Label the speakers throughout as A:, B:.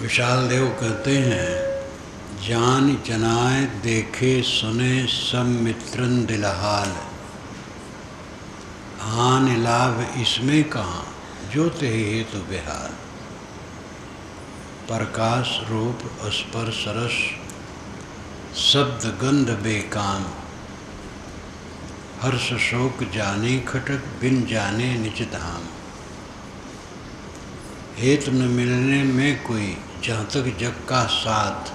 A: विशाल देव कहते हैं, जान जनाए देखे सुने सब मित्रन दिलहाल, आन लाभ इसमें कहाँ जो तेहि हेतु बेहाल। प्रकाश रूप स्पर्श रस शब्द गंध बेकाम, हर्ष शोक जाने खटक बिन जाने निज धाम। हेतु न मिलने में कोई जहाँ तक जग का साथ,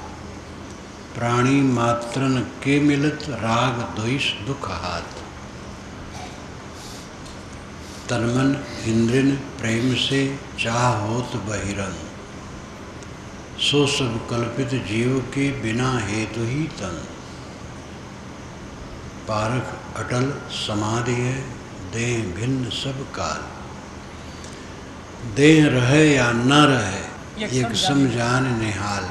A: प्राणी मात्रन के मिलत राग द्वेष दुख हाथ। तनमन इंद्रिन प्रेम से चाह होत बहिरंग, सो सब कल्पित जीव के बिना हेतु ही तन। पारख अटल समाधि है देह भिन्न सब काल, देह रहे या न रहे एक समझान निहाल।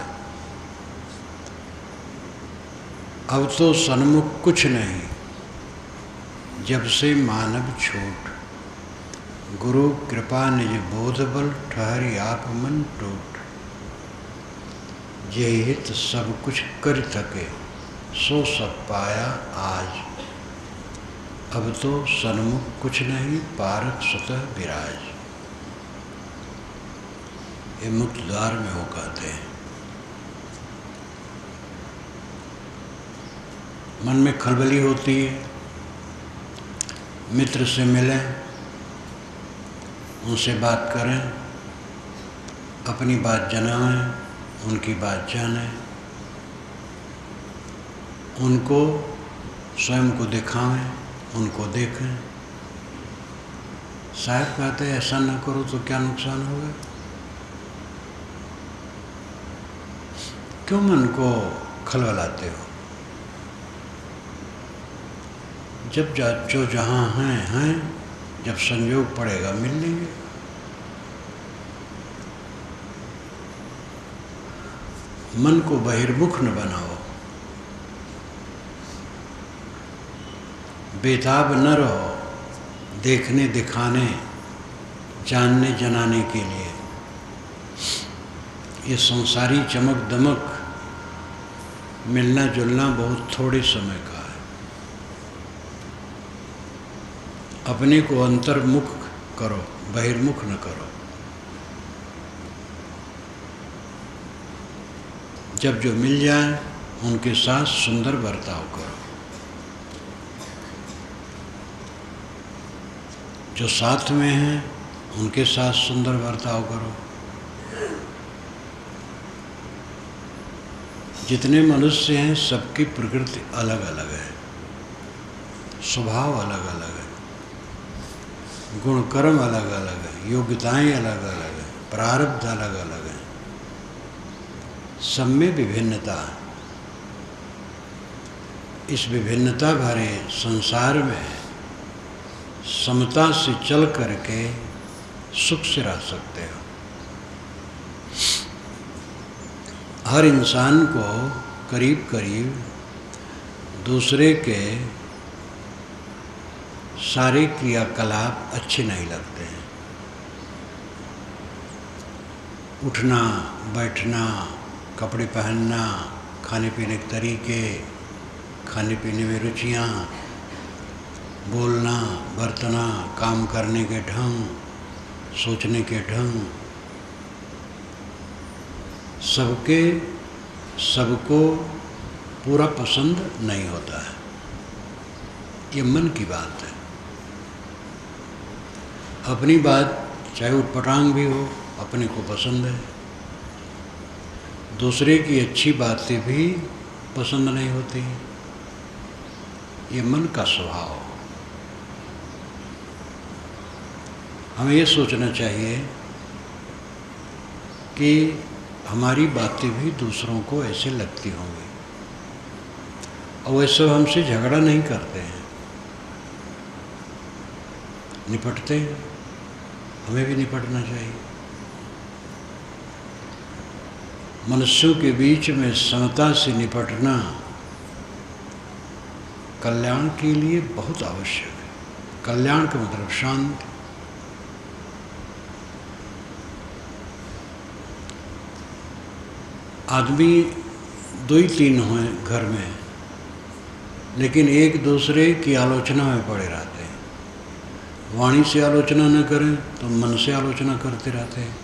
A: अब तो सन्मुख कुछ नहीं जब से मानव छूट, गुरु कृपा निज बोध बल ठहरी आप मन टूट। जे हित सब कुछ कर थके सो सब पाया आज, अब तो सन्मुख कुछ नहीं पारक स्वतः विराज। ये मुक्त द्वार में वो कहते हैं। मन में खलबली होती है, मित्र से मिलें, उनसे बात करें, अपनी बात जनाएं, उनकी बात जानें, उनको स्वयं को दिखाएं, उनको देखें। साहब कहते हैं ऐसा न करो तो क्या नुकसान होगा। क्यों मन को खलबलाते हो। जब जो जहाँ हैं, जब संयोग पड़ेगा मिल लेंगे। मन को बहिर्मुख न बनाओ, बेताब न रहो देखने दिखाने जानने जनाने के लिए। ये संसारी चमक दमक मिलना जुलना बहुत थोड़े समय का है। अपने को अंतर्मुख करो, बहिर्मुख न करो। जब जो मिल जाए उनके साथ सुंदर बर्ताव करो। जो साथ में हैं उनके साथ सुंदर बर्ताव करो। जितने मनुष्य हैं सबकी प्रकृति अलग अलग है, स्वभाव अलग अलग है, गुण कर्म अलग अलग है, योग्यताएं अलग अलग है, प्रारब्ध अलग अलग है। सब में विभिन्नता है। इस विभिन्नता भरे संसार में समता से चल करके सुख से रह सकते हो। हर इंसान को करीब करीब दूसरे के सारे क्रियाकलाप अच्छे नहीं लगते हैं। उठना बैठना, कपड़े पहनना, खाने पीने के तरीके, खाने पीने में रुचियाँ, बोलना बरतना, काम करने के ढंग, सोचने के ढंग, सबको पूरा पसंद नहीं होता है। ये मन की बात है। अपनी बात चाहे उटपटांग भी हो, अपने को पसंद है। दूसरे की अच्छी बातें भी पसंद नहीं होती। ये मन का स्वभाव। हमें ये सोचना चाहिए कि हमारी बातें भी दूसरों को ऐसे लगती होंगी, और वे सब हमसे झगड़ा नहीं करते हैं, निपटते हैं। हमें भी निपटना चाहिए। मनुष्यों के बीच में समता से निपटना कल्याण के लिए बहुत आवश्यक है। कल्याण का मतलब शांति। आदमी 2 ही 3 हैं घर में, लेकिन एक दूसरे की आलोचना में पड़े रहते हैं। वाणी से आलोचना न करें तो मन से आलोचना करते रहते हैं।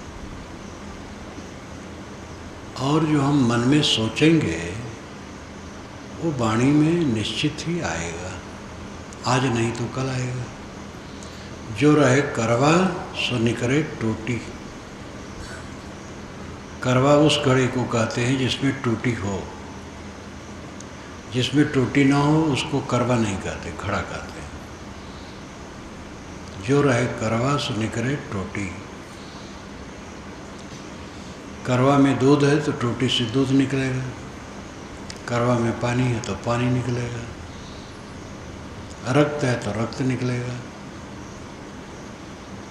A: और जो हम मन में सोचेंगे वो वाणी में निश्चित ही आएगा, आज नहीं तो कल आएगा। जो रहे करवा सो निकले टूटी। करवा उस घड़े को कहते हैं जिसमें टूटी हो। जिसमें टूटी ना हो उसको करवा नहीं कहते, खड़ा कहते हैं। जो रहे करवा सो निकले टूटी। करवा में दूध है तो टूटी से दूध निकलेगा, करवा में पानी है तो पानी निकलेगा, रक्त है तो रक्त निकलेगा।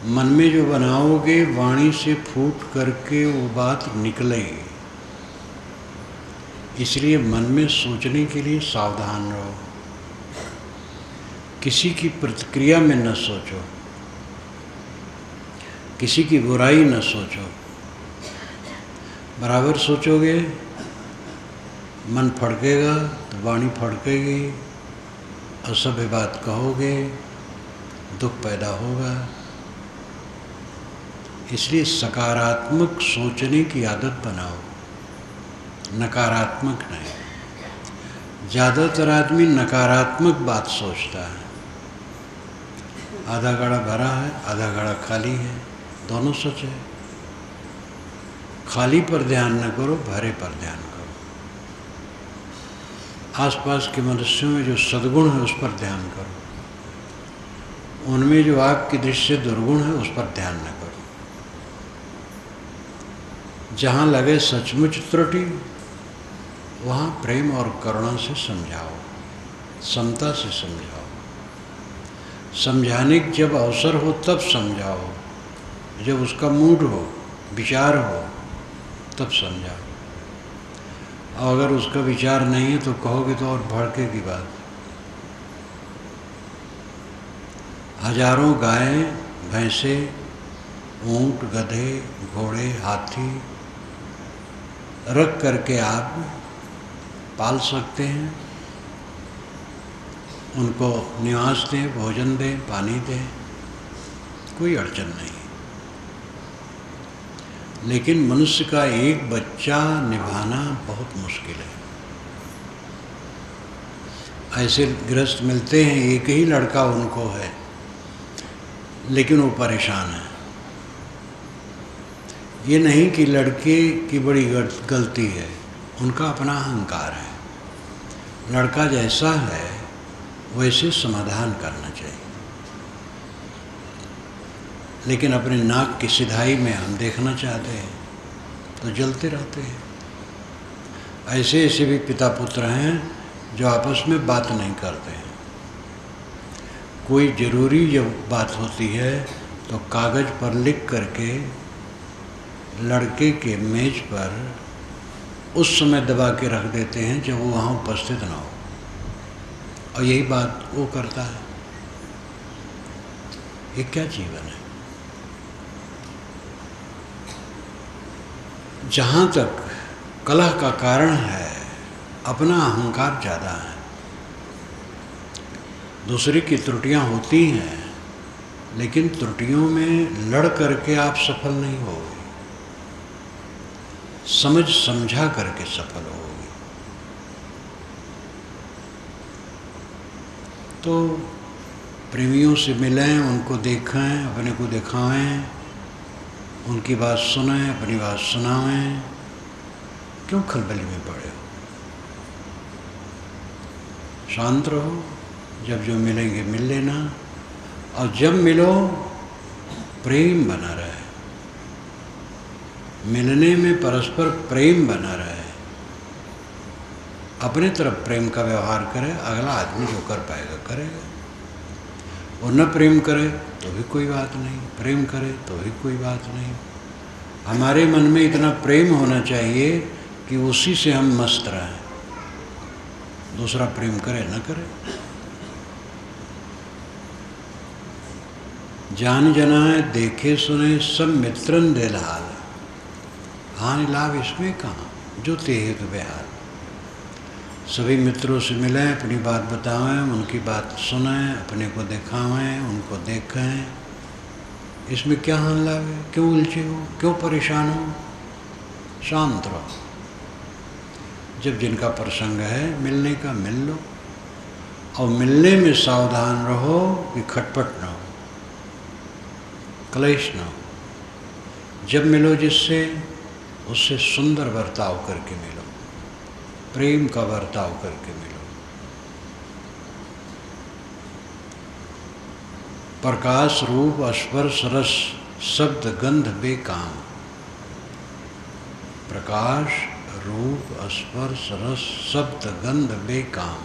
A: मन में जो बनाओगे वाणी से फूट करके वो बात निकलेगी। इसलिए मन में सोचने के लिए सावधान रहो। किसी की प्रतिक्रिया में न सोचो, किसी की बुराई न सोचो। बराबर सोचोगे मन फड़केगा तो वाणी फड़केगी, असभ्य बात कहोगे दुख पैदा होगा। इसलिए सकारात्मक सोचने की आदत बनाओ, नकारात्मक नहीं। ज़्यादातर आदमी नकारात्मक बात सोचता है। आधा घड़ा भरा है, आधा घड़ा खाली है, दोनों सच है। खाली पर ध्यान न करो, भरे पर ध्यान करो। आसपास के मनुष्यों में जो सद्गुण है उस पर ध्यान करो, उनमें जो आपकी दृष्टि से दुर्गुण है उस पर ध्यान न करो। जहाँ लगे सचमुच त्रुटि वहाँ प्रेम और करुणा से समझाओ, समता से समझाओ। समझाने की जब अवसर हो तब समझाओ, जब उसका मूड हो, विचार हो तब समझाओ। और अगर उसका विचार नहीं है तो कहोगे तो और भड़केगी बात। हजारों गायें, भैंसे, ऊंट, गधे, घोड़े, हाथी रख करके आप पाल सकते हैं। उनको निवास दें, भोजन दें, पानी दें, कोई अड़चन नहीं। लेकिन मनुष्य का एक बच्चा निभाना बहुत मुश्किल है। ऐसे गृहस्थ मिलते हैं, एक ही लड़का उनको है, लेकिन वो परेशान है। ये नहीं कि लड़के की बड़ी गलती है, उनका अपना अहंकार है। लड़का जैसा है वैसे समाधान करना चाहिए। लेकिन अपने नाक की सिधाई में हम देखना चाहते हैं तो जलते रहते हैं। ऐसे ऐसे भी पिता पुत्र हैं जो आपस में बात नहीं करते हैं। कोई ज़रूरी जब बात होती है तो कागज़ पर लिख करके लड़के के मेज पर उस समय दबा के रख देते हैं जब वो वहाँ उपस्थित ना हो, और यही बात वो करता है। ये क्या जीवन है? जहाँ तक कलह का कारण है अपना अहंकार ज़्यादा है। दूसरे की त्रुटियां होती हैं, लेकिन त्रुटियों में लड़ करके आप सफल नहीं होगे, समझ समझा करके सफल होगे। तो प्रेमियों से मिलें, उनको देखें, अपने को दिखाएं, उनकी बात सुनें, अपनी बात सुनाएं। क्यों खलबली में पड़े हो? शांत रहो। जब जो मिलेंगे मिल लेना, और जब मिलो प्रेम बना रहे। मिलने में परस्पर प्रेम बना रहे। अपने तरफ प्रेम का व्यवहार करे, अगला आदमी जो कर पाएगा करेगा। और न प्रेम करे तो भी कोई बात नहीं, प्रेम करे तो भी कोई बात नहीं। हमारे मन में इतना प्रेम होना चाहिए कि उसी से हम मस्त रहें। दूसरा प्रेम करे न करे। जान जनाए देखे सुने सब मित्रन दे लाल, हानि लाभ इसमें कहाँ। जो तेहे तो बेहाल। सभी मित्रों से मिलें, अपनी बात बताएं, उनकी बात सुनें, अपने को दिखावें, उनको देखें। इसमें क्या हानि लाभ है? क्यों उलझे हो, क्यों परेशान हो? शांत रहो। जब जिनका प्रसंग है मिलने का, मिल लो। और मिलने में सावधान रहो कि खटपट ना हो, क्लेश ना हो। जब मिलो जिससे, उससे सुंदर बर्ताव करके मिलो, प्रेम का बर्ताव करके मिलो। प्रकाश रूप स्पर्श रस शब्द गंध बेकाम। प्रकाश रूप स्पर्श रस शब्द गंध बेकाम।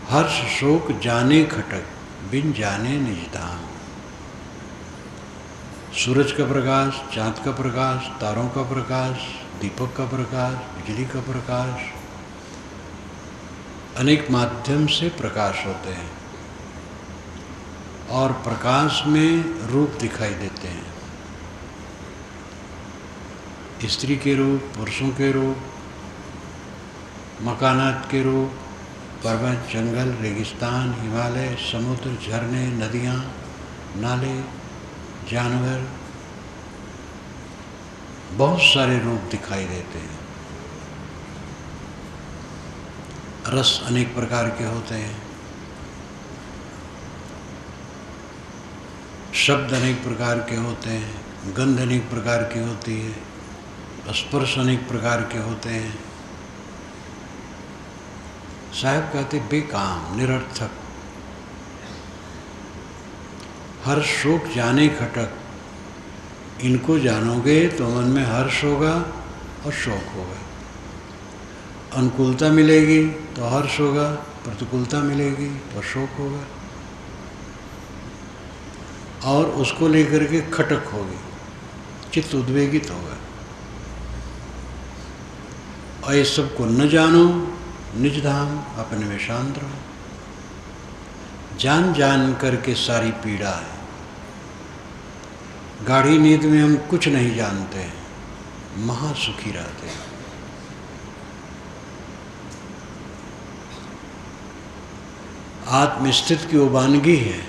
A: हर्ष शोक जाने खटक बिन जाने निज धाम। सूरज का प्रकाश, चाँद का प्रकाश, तारों का प्रकाश, दीपक का प्रकाश, बिजली का प्रकाश, अनेक माध्यम से प्रकाश होते हैं और प्रकाश में रूप दिखाई देते हैं। स्त्री के रूप, पुरुषों के रूप, मकानात के रूप, पर्वत, जंगल, रेगिस्तान, हिमालय, समुद्र, झरने, नदियाँ, नाले, जानवर, बहुत सारे रूप दिखाई देते हैं। रस अनेक प्रकार के होते हैं, शब्द अनेक प्रकार के होते हैं, गंध अनेक प्रकार की होती है, स्पर्श अनेक प्रकार के होते हैं। साहब कहते बेकाम, निरर्थक। हर शोक जाने खटक। इनको जानोगे तो मन में हर्ष होगा और शोक होगा। अनुकूलता मिलेगी तो हर्ष होगा, प्रतिकूलता मिलेगी तो शोक होगा, और उसको लेकर के खटक होगी, चित्त उद्वेगित होगा। और ये सबको न जानो निज धाम, अपने में शांत रहो। जान जान करके सारी पीड़ा है। गाढ़ी नींद में हम कुछ नहीं जानते हैं, महासुखी रहते हैं। आत्मस्थित की उबानगी है।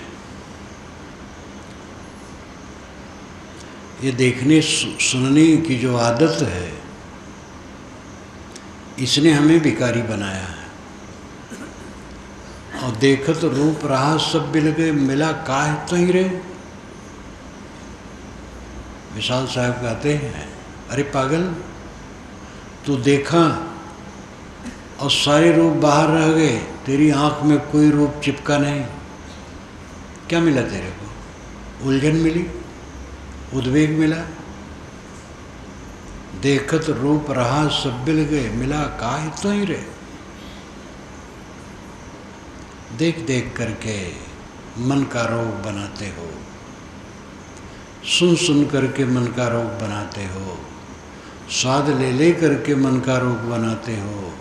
A: ये देखने सुनने की जो आदत है, इसने हमें भिखारी बनाया है। और देखत रूप रहा सब बिल गए, मिला काहे तही रे। विशाल साहब कहते हैं, अरे पागल, तू देखा और सारे रूप बाहर रह गए, तेरी आंख में कोई रूप चिपका नहीं। क्या मिला तेरे को? उलझन मिली, उद्वेग मिला। देखत रूप रहा सब बिल गए, मिला काहे तो ही रे। देख देख करके मन का रोग बनाते हो, सुन सुन करके मन का रोग बनाते हो, स्वाद ले ले करके मन का रोग बनाते हो,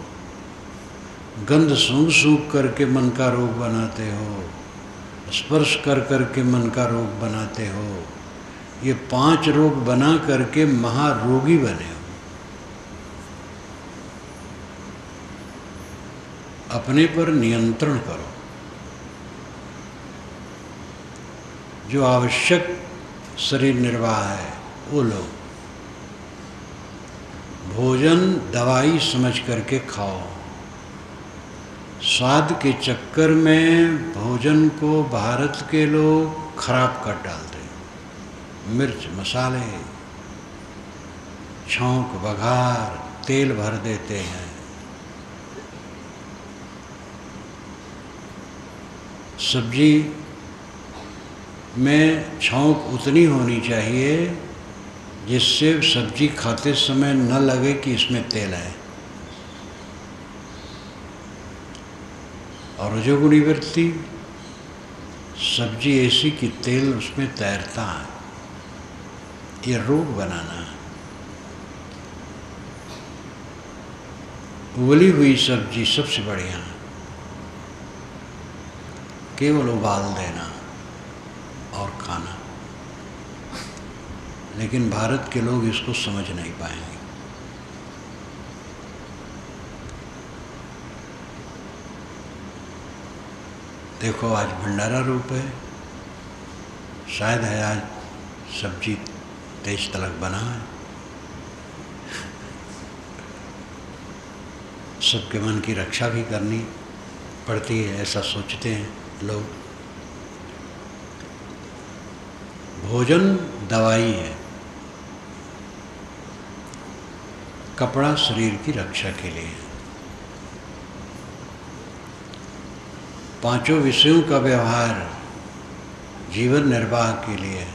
A: गंध सूंघ सूंघ करके मन का रोग बनाते हो, स्पर्श कर करके मन का रोग बनाते हो। ये 5 रोग बना करके महारोगी बने हो। अपने पर नियंत्रण करो। जो आवश्यक शरीर निर्वाह है वो लो। भोजन दवाई समझ करके खाओ। स्वाद के चक्कर में भोजन को भारत के लोग खराब कर डालते हैं। मिर्च मसाले, छौंक बघार, तेल भर देते हैं। सब्जी में छौंक उतनी होनी चाहिए जिससे सब्जी खाते समय न लगे कि इसमें तेल है। और रजोगुणी वृत्ति, सब्जी ऐसी कि तेल उसमें तैरता है, ये रोग बनाना है। उबली हुई सब्जी सबसे बढ़िया है, केवल उबाल देना और खाना। लेकिन भारत के लोग इसको समझ नहीं पाएंगे। देखो आज भंडारा रूप है, शायद है आज सब्जी तेज तलक बना है। सबके मन की रक्षा भी करनी पड़ती है, ऐसा सोचते हैं लोग। भोजन दवाई है, कपड़ा शरीर की रक्षा के लिए है। पांचों विषयों का व्यवहार जीवन निर्वाह के लिए है।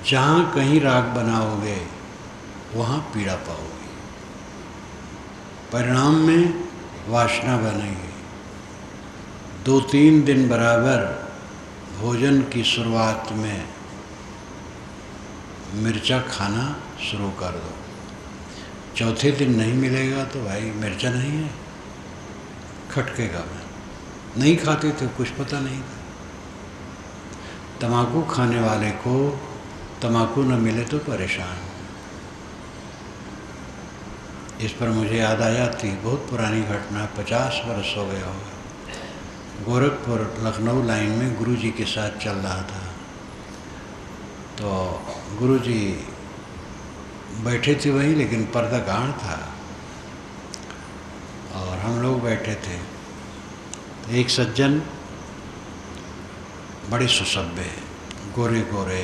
A: जहाँ कहीं राग बनाओगे वहाँ पीड़ा पाओगे, परिणाम में वासना बनेगी। 2-3 दिन बराबर भोजन की शुरुआत में मिर्चा खाना शुरू कर दो, चौथे दिन नहीं मिलेगा तो भाई मिर्चा नहीं है, खटकेगा। मैं नहीं खाते थे, कुछ पता नहीं था। तम्बाकू खाने वाले को तम्बाकू न मिले तो परेशान। इस पर मुझे याद आ जाती बहुत पुरानी घटना, 50 वर्ष हो गया होगा। गोरखपुर लखनऊ लाइन में गुरुजी के साथ चल रहा था, तो गुरुजी बैठे थे वहीं, लेकिन पर्दा गाढ़ था और हम लोग बैठे थे। तो एक सज्जन बड़े सुसभ्य, गोरे गोरे,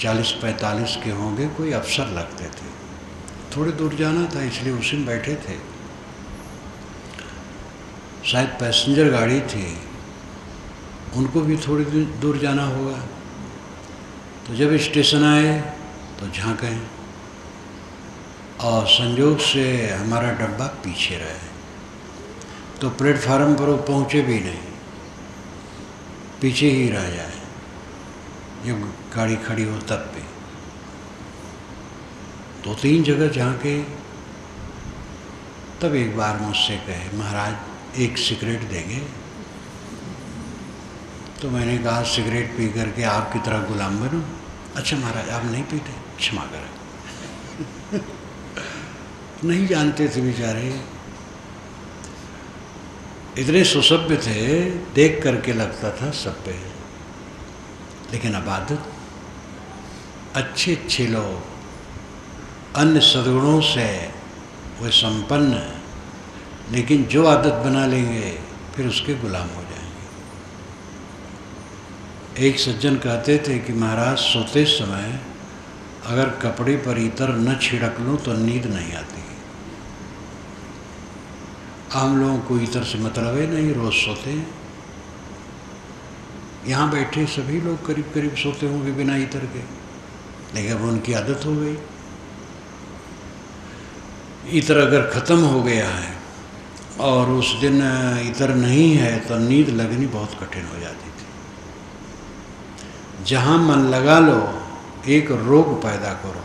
A: 40-45 के होंगे, कोई अफसर लगते थे। थोड़ी दूर जाना था इसलिए उसी में बैठे थे। शायद पैसेंजर गाड़ी थी, उनको भी थोड़ी दूर जाना होगा। तो जब स्टेशन आए तो झांके और संयोग से हमारा डब्बा पीछे रहे, तो प्लेटफार्म पर वो पहुँचे भी नहीं, पीछे ही रह जाए जब गाड़ी खड़ी हो तब भी। 2-3 जगह झांके, तब एक बार मुझसे कहे, महाराज एक सिगरेट देंगे? तो मैंने कहा सिगरेट पी करके आपकी तरह गुलाम बनूं? अच्छा महाराज आप नहीं पीते, क्षमा करें। नहीं जानते थे बेचारे, इतने सुसभ्य थे, देख करके लगता था सभ्य। लेकिन अब आदत, अच्छे अच्छे लोग, अन्य सद्गुणों से वे संपन्न है, लेकिन जो आदत बना लेंगे फिर उसके गुलाम हो जाएंगे। एक सज्जन कहते थे कि महाराज सोते समय अगर कपड़े पर इतर न छिड़क लूँ तो नींद नहीं आती। आम लोगों को इतर से मतलब है नहीं, रोज़ सोते हैं। यहाँ बैठे सभी लोग करीब करीब सोते होंगे बिना इतर के, लेकिन अब उनकी आदत हो गई। इतर अगर ख़त्म हो गया है और उस दिन इतर नहीं है तो नींद लगनी बहुत कठिन हो जाती थी। जहाँ मन लगा लो एक रोग पैदा करो,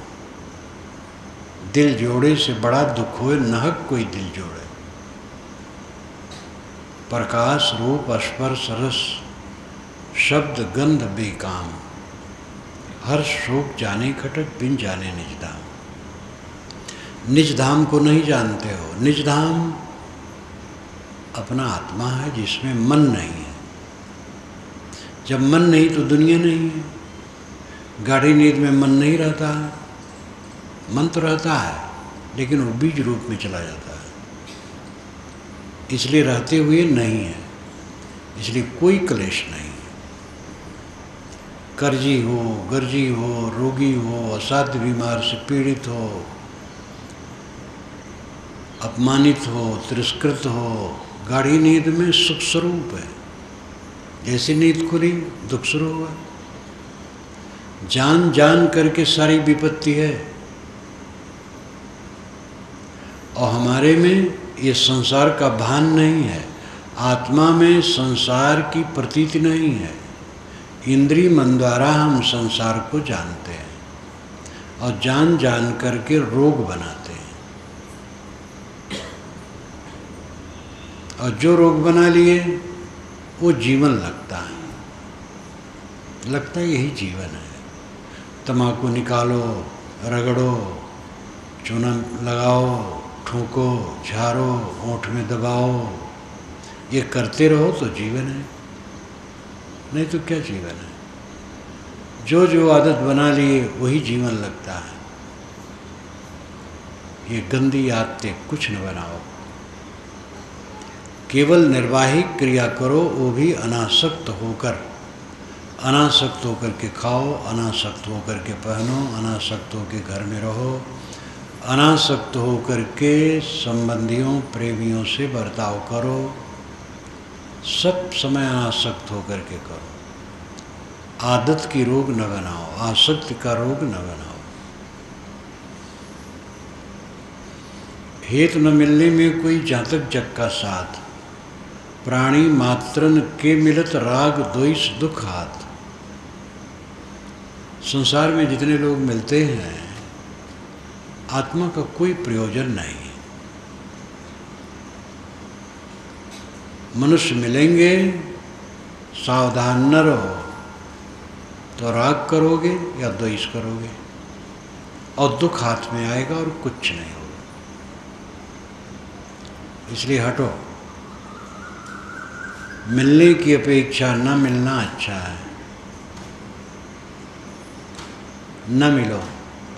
A: दिल जोड़े से बड़ा दुख होए नाहक कोई दिल जोड़े। प्रकाश रूप स्पर्श रस शब्द गंध बेकाम, हर शोक जाने खटक बिन जाने निज धाम। निज धाम को नहीं जानते हो। निज धाम अपना आत्मा है जिसमें मन नहीं है। जब मन नहीं तो दुनिया नहीं है। गाढ़ी नींद में मन नहीं रहता है, मन तो रहता है लेकिन वो बीज रूप में चला जाता है, इसलिए रहते हुए नहीं है, इसलिए कोई क्लेश नहीं। कर्जी हो, गर्जी हो, रोगी हो, असाध्य बीमार से पीड़ित हो, अपमानित हो, तिरस्कृत हो, गाढ़ी नींद में सुख स्वरूप है। जैसी नींद खुली दुख शुरू हुआ। जान जान करके सारी विपत्ति है, और हमारे में ये संसार का भान नहीं है। आत्मा में संसार की प्रतीति नहीं है। इंद्रिय मन द्वारा हम संसार को जानते हैं और जान जान करके रोग बनाते हैं, और जो रोग बना लिए वो जीवन लगता है, लगता है यही जीवन है। तम्बाकू निकालो, रगड़ो, चूना लगाओ, ठूको, झाड़ो, होंठ में दबाओ, ये करते रहो तो जीवन है, नहीं तो क्या जीवन है। जो जो आदत बना लिए वही जीवन लगता है। ये गंदी आदतें कुछ न बनाओ, केवल निर्वाहिक क्रिया करो, वो भी अनासक्त होकर। अनासक्त होकर के खाओ, अनासक्त होकर के पहनो, अनासक्त होकर घर में रहो, अनासक्त होकर के संबंधियों प्रेमियों से बर्ताव करो, सब समय अनासक्त होकर के करो। आदत की रोग न बनाओ, आसक्ति का रोग न बनाओ। हेत न मिलने में कोई जातक जग का साथ, प्राणी मात्रन के मिलत राग द्वेष दुख हाथ। संसार में जितने लोग मिलते हैं आत्मा का कोई प्रयोजन नहीं है। मनुष्य मिलेंगे, सावधान न रहो तो राग करोगे या द्वेष करोगे, और दुख हाथ में आएगा और कुछ नहीं होगा। इसलिए हटो। मिलने की अपेक्षा न मिलना अच्छा है। न मिलो,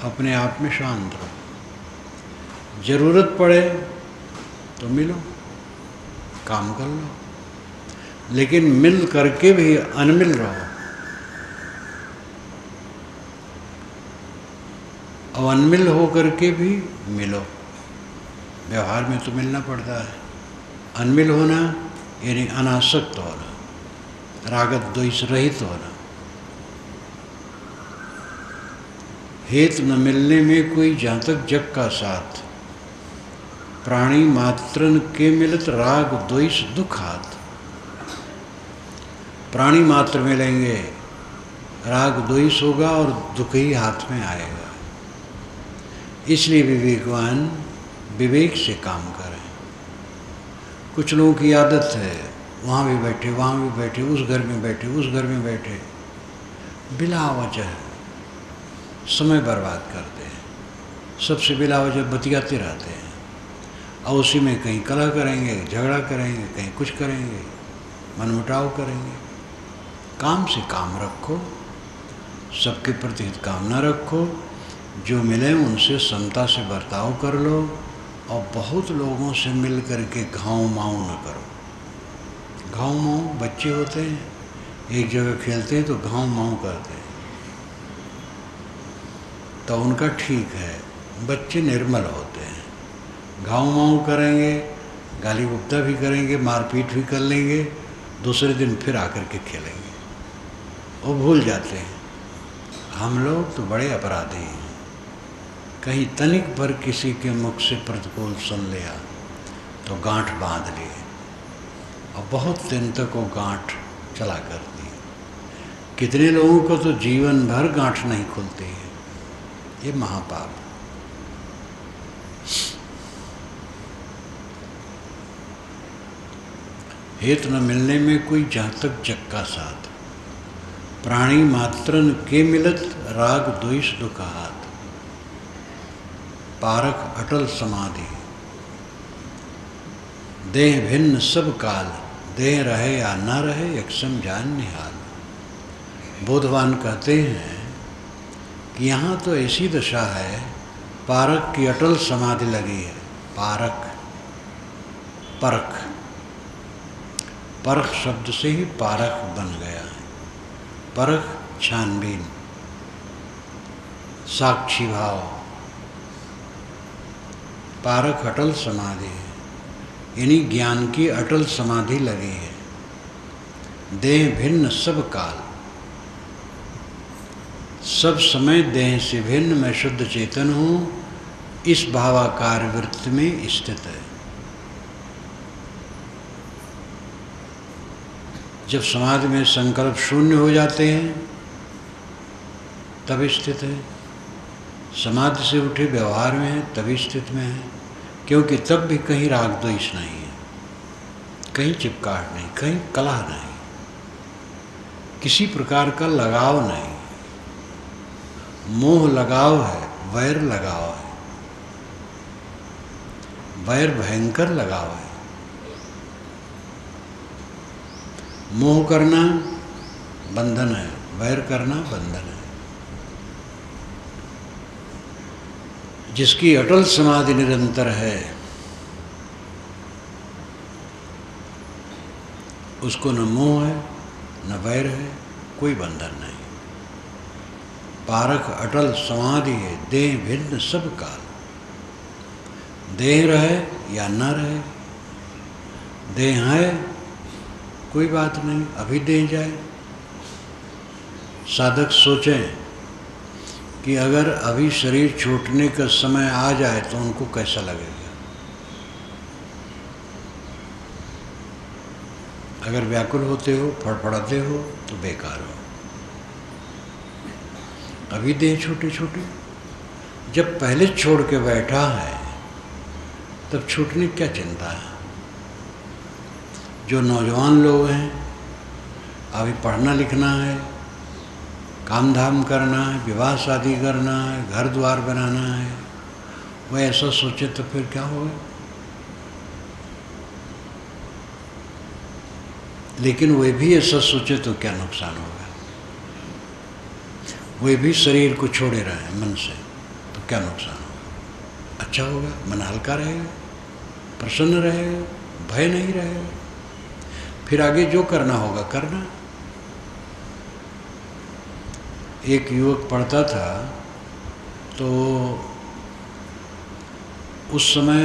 A: अपने आप में शांत रहो। जरूरत पड़े तो मिलो, काम कर लो, लेकिन मिल करके भी अनमिल रहो। अब अनमिल हो करके भी मिलो। व्यवहार में तो मिलना पड़ता है। अनमिल होना यानी अनासक्त होना, रागत द्वेष रहित होना। हेत न मिलने में कोई जातक जग का साथ, प्राणी मात्रन के मिलत राग द्वेष दुख हाथ। प्राणी मात्र मिलेंगे, राग द्वेष होगा और दुख ही हाथ में आएगा। इसलिए विवेकवान विवेक से काम करें। कुछ लोगों की आदत है वहाँ भी बैठे, वहाँ भी बैठे, उस घर में बैठे, उस घर में बैठे, बिला वजह समय बर्बाद करते हैं। सबसे बिला वजह बतियाते रहते हैं, और उसी में कहीं कलह करेंगे, झगड़ा करेंगे, कहीं कुछ करेंगे, मनमुटाव करेंगे। काम से काम रखो, सबके प्रति हित कामना रखो, जो मिले उनसे समता से बर्ताव कर लो, और बहुत लोगों से मिल करके घाव माऊ न करो। घाव माऊ बच्चे होते हैं, एक जगह खेलते हैं तो घाव माऊ करते हैं, तो उनका ठीक है, बच्चे निर्मल होते हैं। घाव माऊ करेंगे, गाली गुप्ता भी करेंगे, मारपीट भी कर लेंगे, दूसरे दिन फिर आकर के खेलेंगे, वो भूल जाते हैं। हम लोग तो बड़े अपराधी हैं। कहीं तनिक भर किसी के मुख से प्रतिकूल सुन लिया तो गांठ बांध लिए, और बहुत दिन तक वो गांठ चला करती है। कितने लोगों को तो जीवन भर गांठ नहीं खुलती है। ये महापाप। हेत न मिलने में कोई जातक जग का साथ, प्राणी मात्रन के मिलत राग द्वेष दुख हाथ। पारख अटल समाधि, देह भिन्न सब काल, देह रहे या न रहे एक समझान निहाल। बोधवान कहते हैं कि यहाँ तो ऐसी दशा है, पारख की अटल समाधि लगी है। पारख, परख, परख शब्द से ही पारख बन गया है। परख छानबीन, साक्षी भाव। पारख अटल समाधि है, यानी ज्ञान की अटल समाधि लगी है। देह भिन्न सब काल, सब समय देह से भिन्न मैं शुद्ध चेतन हूँ, इस भावाकार वृत्ति में स्थित है। जब समाधि में संकल्प शून्य हो जाते हैं तब स्थित है। समाधि से उठे व्यवहार में है तभी स्थित में है, क्योंकि तब भी कहीं राग द्वेष नहीं है, कहीं चिपकाहट नहीं, कहीं कलह नहीं, किसी प्रकार का लगाव नहीं। मोह लगाव है, वैर लगाव है, वैर भयंकर लगाव है। मोह करना बंधन है, वैर करना बंधन है। जिसकी अटल समाधि निरंतर है उसको न मोह है न वैर है, कोई बंधन नहीं। पारख अटल समाधि है, देह भिन्न सब काल। देह रहे या न रहे, देह है कोई बात नहीं, अभी देह जाए। साधक सोचें कि अगर अभी शरीर छूटने का समय आ जाए तो उनको कैसा लगेगा। अगर व्याकुल होते हो, फड़फड़ाते हो तो बेकार हो। अभी देह छोटे छोटे, जब पहले छोड़ के बैठा है तब छूटने क्या चिंता है। जो नौजवान लोग हैं, अभी पढ़ना लिखना है, काम धाम करना है, विवाह शादी करना है, घर द्वार बनाना है, वह ऐसा सोचे तो फिर क्या होगा। लेकिन वे भी ऐसा सोचे तो क्या नुकसान होगा। वे भी शरीर को छोड़े रहे मन से तो क्या नुकसान होगा। अच्छा होगा, मन हल्का रहेगा, प्रसन्न रहेगा, भय नहीं रहेगा। फिर आगे जो करना होगा करना। एक युवक पढ़ता था तो उस समय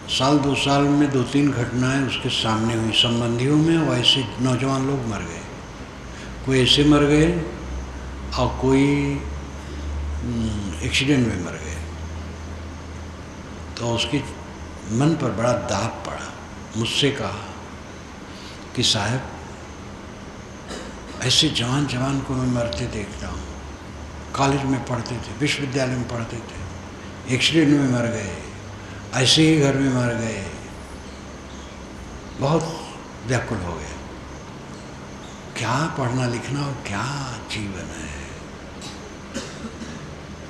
A: साल 2 साल में 2-3 घटनाएं उसके सामने हुई संबंधियों में, वैसे नौजवान लोग मर गए। कोई ऐसे मर गए और कोई एक्सीडेंट में मर गए। तो उसके मन पर बड़ा दाग पड़ा। मुझसे कहा कि साहब ऐसे जवान जवान को मैं मरते देखता हूँ। कॉलेज में पढ़ते थे, विश्वविद्यालय में पढ़ते थे, एक्सीडेंट में मर गए, ऐसे ही घर में मर गए। बहुत व्याकुल हो गए। क्या पढ़ना लिखना और क्या जीवन है।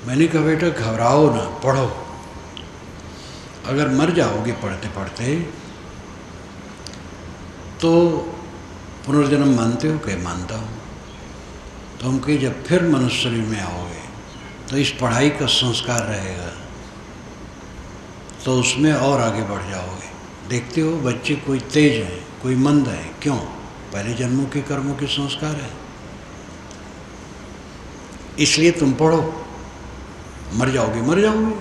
A: मैंने कहा बेटा घबराओ ना, पढ़ो। अगर मर जाओगे पढ़ते पढ़ते तो पुनर्जन्म मानते हो? कहे मानता हूँ। तो हम कहे जब फिर मनुष्य शरीर में आओगे तो इस पढ़ाई का संस्कार रहेगा तो उसमें और आगे बढ़ जाओगे। देखते हो बच्चे कोई तेज हैं, कोई मंद है, क्यों? पहले जन्मों के कर्मों के संस्कार है। इसलिए तुम पढ़ो। मर जाओगे मर जाओगे,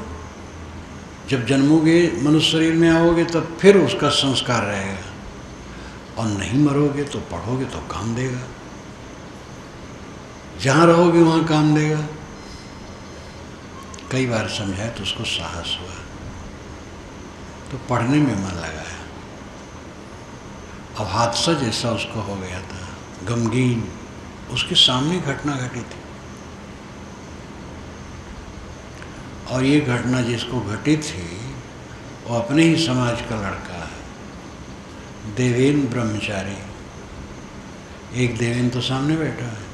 A: जब जन्मोगे मनुष्य शरीर में आओगे तब फिर उसका संस्कार रहेगा। और नहीं मरोगे तो पढ़ोगे तो काम देगा। जहाँ रहोगे वहाँ काम देगा। कई बार समझाया तो उसको साहस हुआ तो पढ़ने में मन लगाया। अब हादसा जैसा उसको हो गया था, गमगीन। उसके सामने घटना घटी थी और ये घटना जिसको घटी थी वो अपने ही समाज का लड़का है, देवेंद्र ब्रह्मचारी। एक देवेंद्र तो सामने बैठा है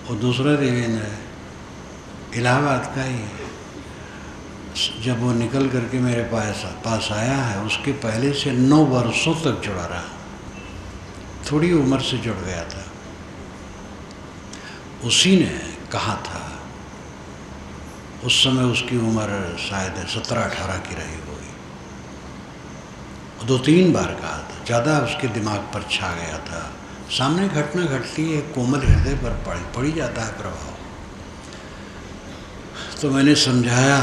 A: और दूसरा देवेंद्र है, इलाहाबाद का ही है। जब वो निकल करके मेरे पास आया है, उसके पहले से 9 वर्षों तक जुड़ा रहा। थोड़ी उम्र से जुड़ गया था। उसी ने कहा था, उस समय उसकी उम्र शायद 17-18 की रही होगी। 2-3 बार कहा था, ज़्यादा उसके दिमाग पर छा गया था। सामने घटना घटती है, कोमल हृदय पर पड़ी जाता है प्रभाव। तो मैंने समझाया,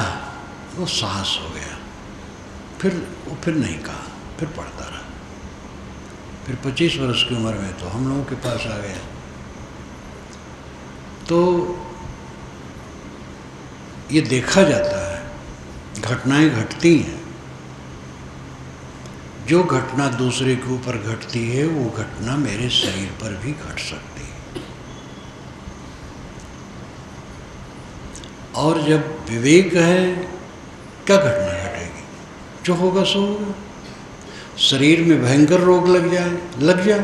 A: वो साहस हो गया। फिर नहीं कहा, फिर पढ़ता रहा। फिर 25 वर्ष की उम्र में तो हम लोगों के पास आ गया। तो ये देखा जाता है, घटनाएं घटती हैं। जो घटना दूसरे के ऊपर घटती है वो घटना मेरे शरीर पर भी घट सकती है। और जब विवेक है, क्या घटना घटेगी? जो होगा सो होगा। शरीर में भयंकर रोग लग जाए,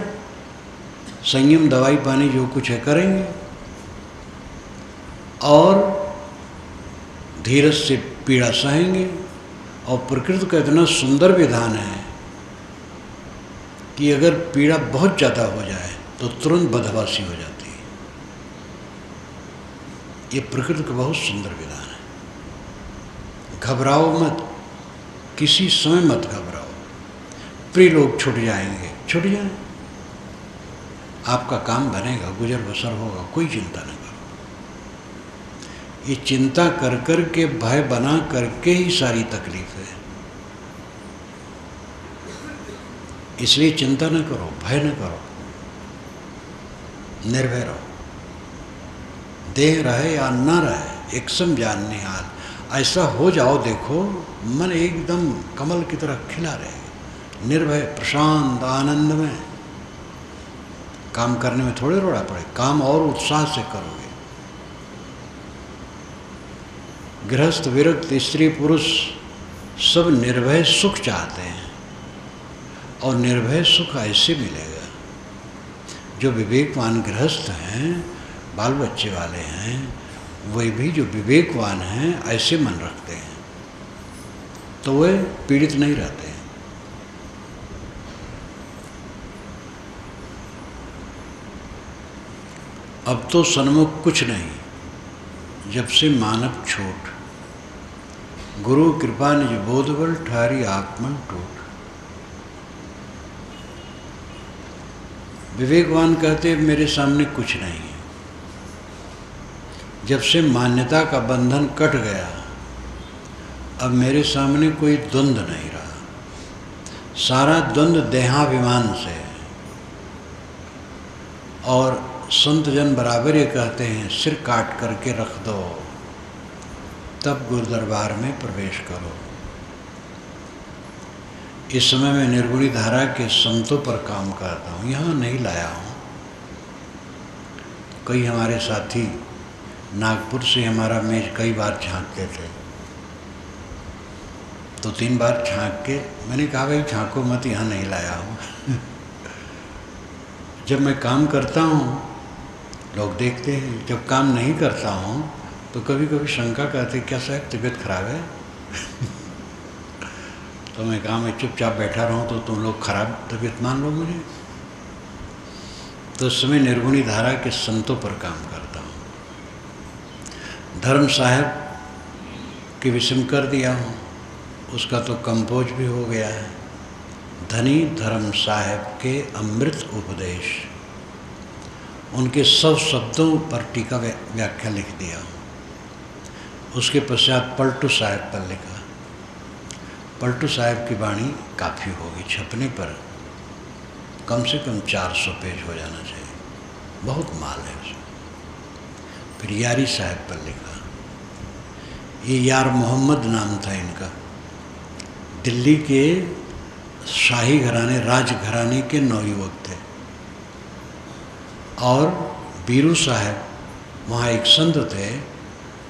A: संयम दवाई पानी जो कुछ है करेंगे और धीरज से पीड़ा सहेंगे। और प्रकृति का इतना सुंदर विधान है कि अगर पीड़ा बहुत ज़्यादा हो जाए तो तुरंत बदहवासी हो जाती है। ये प्रकृति का बहुत सुंदर विधान है। घबराओ मत, किसी समय मत घबराओ। प्रिय लोग छूट जाएंगे, छूट जाए, आपका काम बनेगा, गुजर बसर होगा, कोई चिंता न करो। ये चिंता कर कर के, भय बना करके ही सारी तकलीफ है। इसलिए चिंता न करो, भय न करो, निर्भय रहो। देह रहे या न रहे, एक सम जानने हाल। ऐसा हो जाओ, देखो मन एकदम कमल की तरह खिला रहे, निर्भय, प्रशांत, आनंद में। काम करने में थोड़े रोड़ा पड़े, काम और उत्साह से करोगे। गृहस्थ, विरक्त, स्त्री, पुरुष सब निर्भय सुख चाहते हैं, और निर्भय सुख ऐसे मिलेगा। जो विवेकवान गृहस्थ हैं, बाल बच्चे वाले हैं, वे भी जो विवेकवान हैं ऐसे मन रखते हैं, तो वे पीड़ित नहीं रहते हैं। अब तो सन्मुख कुछ नहीं, जब से मानव छोट, गुरु कृपा निज बोध बल, ठारी आत्मन टूट। विवेकवान कहते मेरे सामने कुछ नहीं है। जब से मान्यता का बंधन कट गया, अब मेरे सामने कोई द्वंद्व नहीं रहा। सारा द्वंद्व देहाभिमान से है। और संत जन बराबर ये कहते हैं, सिर काट करके रख दो, तब गुरुदरबार में प्रवेश करो। इस समय मैं निर्गुणी धारा के संतों पर काम करता हूँ, यहाँ नहीं लाया हूँ। कई हमारे साथी नागपुर से हमारा मेज कई बार झांकते थे, तो 3 बार झांक के मैंने कहा भाई झांको मत, यहाँ नहीं लाया हूँ। जब मैं काम करता हूँ लोग देखते हैं, जब काम नहीं करता हूँ तो कभी कभी शंका करते, क्या साहब तबीयत खराब है? तो मैं कहा मैं चुपचाप बैठा रहूँ तो तुम लोग खराब तबीयत मान लो मुझे। तो उस समय निर्गुणी धारा के संतों पर काम करता हूँ। धर्म साहब के विषम कर दिया हूँ, उसका तो कंपोज भी हो गया है। धनी धर्म साहब के अमृत उपदेश, उनके सब शब्दों पर टीका व्याख्या लिख दिया। उसके पश्चात पलटू साहब पर लिखा। पलटू साहब की वाणी काफ़ी होगी, छपने पर कम से कम 400 पेज हो जाना चाहिए, बहुत माल है उसमें। फिर यारी साहब पर लिखा। ये यार मोहम्मद नाम था इनका, दिल्ली के शाही घराने, राज घराने के नवयुवक थे। और बीरू साहब वहाँ एक संत थे,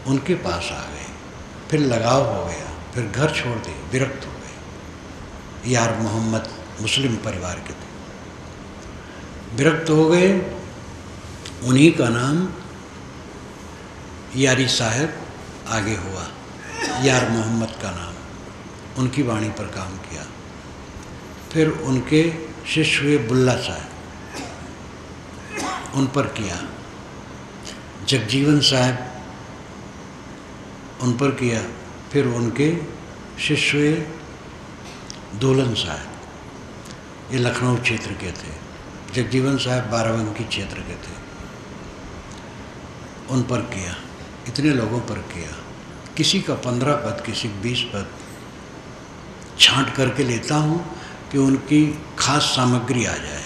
A: उनके पास आ गए, फिर लगाव हो गया, फिर घर छोड़ दिए, विरक्त हो गए। यार मोहम्मद मुस्लिम परिवार के थे, विरक्त हो गए। उन्हीं का नाम यारी साहब आगे हुआ, यार मोहम्मद का नाम, उनकी वाणी पर काम किया। फिर उनके शिष्य हुए बुल्ला साहब, उन पर किया। जगजीवन साहब, उन पर किया। फिर उनके शिष्य हुए दोलन साहब, ये लखनऊ क्षेत्र के थे। जगजीवन साहब बाराबंकी क्षेत्र के थे, उन पर किया। इतने लोगों पर किया, किसी का 15 पद, किसी 20 पद छांट करके लेता हूँ कि उनकी खास सामग्री आ जाए।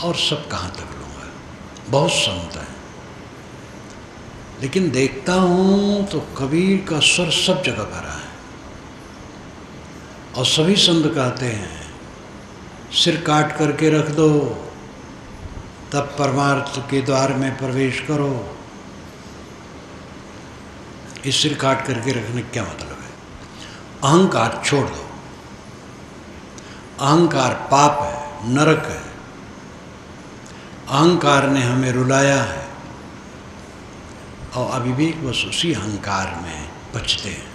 A: और सब कहाँ तक लूँगा, बहुत संत है, लेकिन देखता हूँ तो कबीर का स्वर सब जगह भरा है। और सभी संत कहते हैं, सिर काट करके रख दो, तब परमार्थ के द्वार में प्रवेश करो। इस सिर काट करके रखने का क्या मतलब है? अहंकार छोड़ दो। अहंकार पाप है, नरक है। अहंकार ने हमें रुलाया है, और अविवेक बस उसी अहंकार में बचते हैं।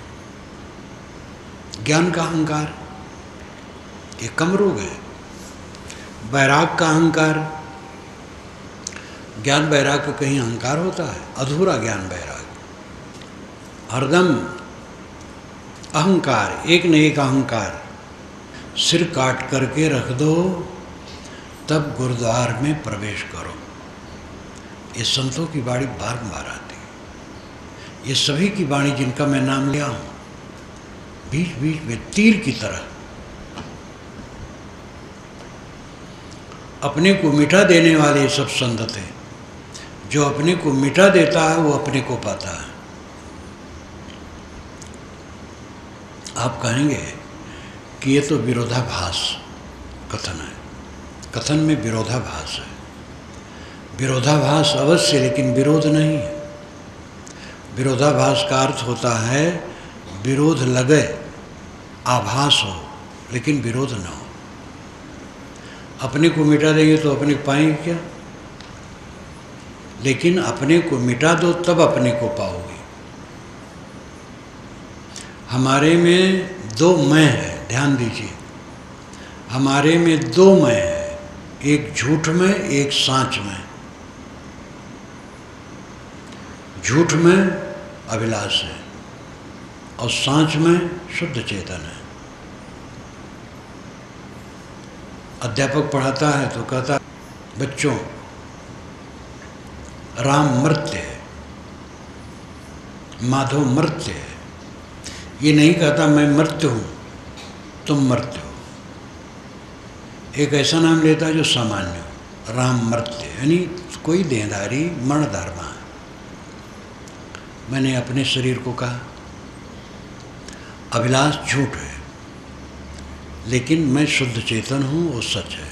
A: ज्ञान का अहंकार ये कम रोग है, वैराग का अहंकार, ज्ञान वैराग का कहीं अहंकार होता है? अधूरा ज्ञान वैराग, हरदम अहंकार, एक न एक अहंकार। सिर काट करके रख दो तब गुरुद्वार में प्रवेश करो। ये संतों की वाणी बार-बार आती है। ये सभी की वाणी जिनका मैं नाम लिया हूँ, बीच बीच में तीर की तरह अपने को मिटा देने वाले सब संत थे। जो अपने को मिटा देता है वो अपने को पाता है। आप कहेंगे कि ये तो विरोधाभास कथन है। कथन में विरोधाभास है। विरोधाभास अवश्य, लेकिन विरोध नहीं है। विरोधाभास का अर्थ होता है विरोध लगे, आभास हो लेकिन विरोध न हो। अपने को मिटा देंगे तो अपने को पाएंगे क्या? लेकिन अपने को मिटा दो तब अपने को पाओगे। हमारे में दो मैं है, ध्यान दीजिए। हमारे में दो मैं है, एक झूठ में, एक सांच में। झूठ में अभिलाष है और सांच में शुद्ध चेतन है। अध्यापक पढ़ाता है तो कहता है, बच्चों राम मर्त्य है, माधव मर्त्य है। ये नहीं कहता मैं मर्त्य हूँ, तुम मर्त्य हो। एक ऐसा नाम लेता है जो सामान्य हो, राम मर्त्य, यानी कोई देहधारी मरणधर्मा है। मैंने अपने शरीर को कहा अभिलाष झूठ है, लेकिन मैं शुद्ध चेतन हूँ, वो सच है।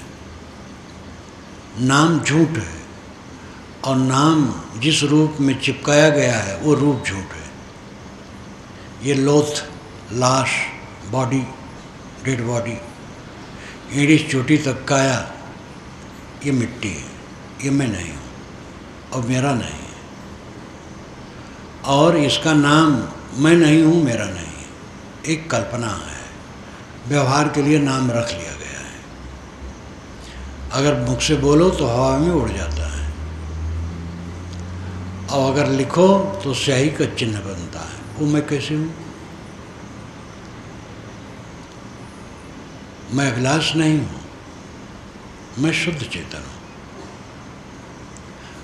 A: नाम झूठ है और नाम जिस रूप में चिपकाया गया है वो रूप झूठ है। ये लोथ, लाश, बॉडी, डेड बॉडी, एड़ी चोटी तक काया, ये मिट्टी है, ये मैं नहीं हूँ और मेरा नहीं है। और इसका नाम मैं नहीं हूँ, मेरा नहीं है, एक कल्पना है। व्यवहार के लिए नाम रख लिया गया है। अगर मुख से बोलो तो हवा में उड़ जाता है और अगर लिखो तो स्याही का चिन्ह बनता है। वो मैं कैसे हूँ? मैं अभिलाष नहीं हूँ, मैं शुद्ध चेतन हूँ।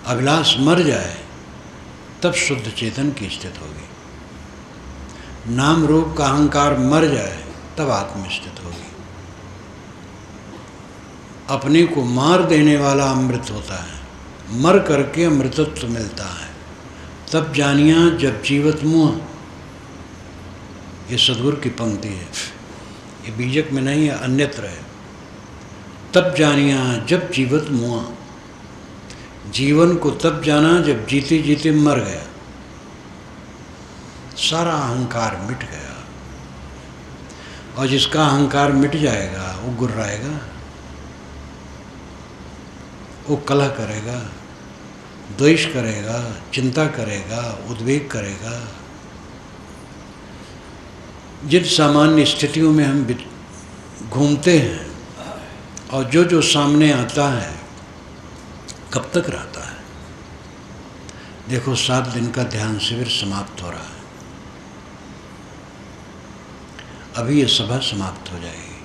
A: अभिलाष मर जाए तब शुद्ध चेतन की स्थिति होगी। नाम रूप का अहंकार मर जाए तब आत्म स्थित होगी। अपने को मार देने वाला अमृत होता है, मर करके अमृतत्व मिलता है। तब जानिया जब जीवत मुँह, ये सदगुरु की पंक्ति है, ये बीजक में नहीं है, अन्यत्र है। तब जानिया जब जीवत मुँह, जीवन को तब जाना जब जीते जीते मर गया, सारा अहंकार मिट गया। और जिसका अहंकार मिट जाएगा वो गुर्राएगा, वो कलह करेगा, द्वेष करेगा, चिंता करेगा, उद्वेग करेगा। जिन सामान्य स्थितियों में हम घूमते हैं और जो जो सामने आता है कब तक रहता है? देखो 7 दिन का ध्यान शिविर समाप्त हो रहा है। अभी ये सभा समाप्त हो जाएगी,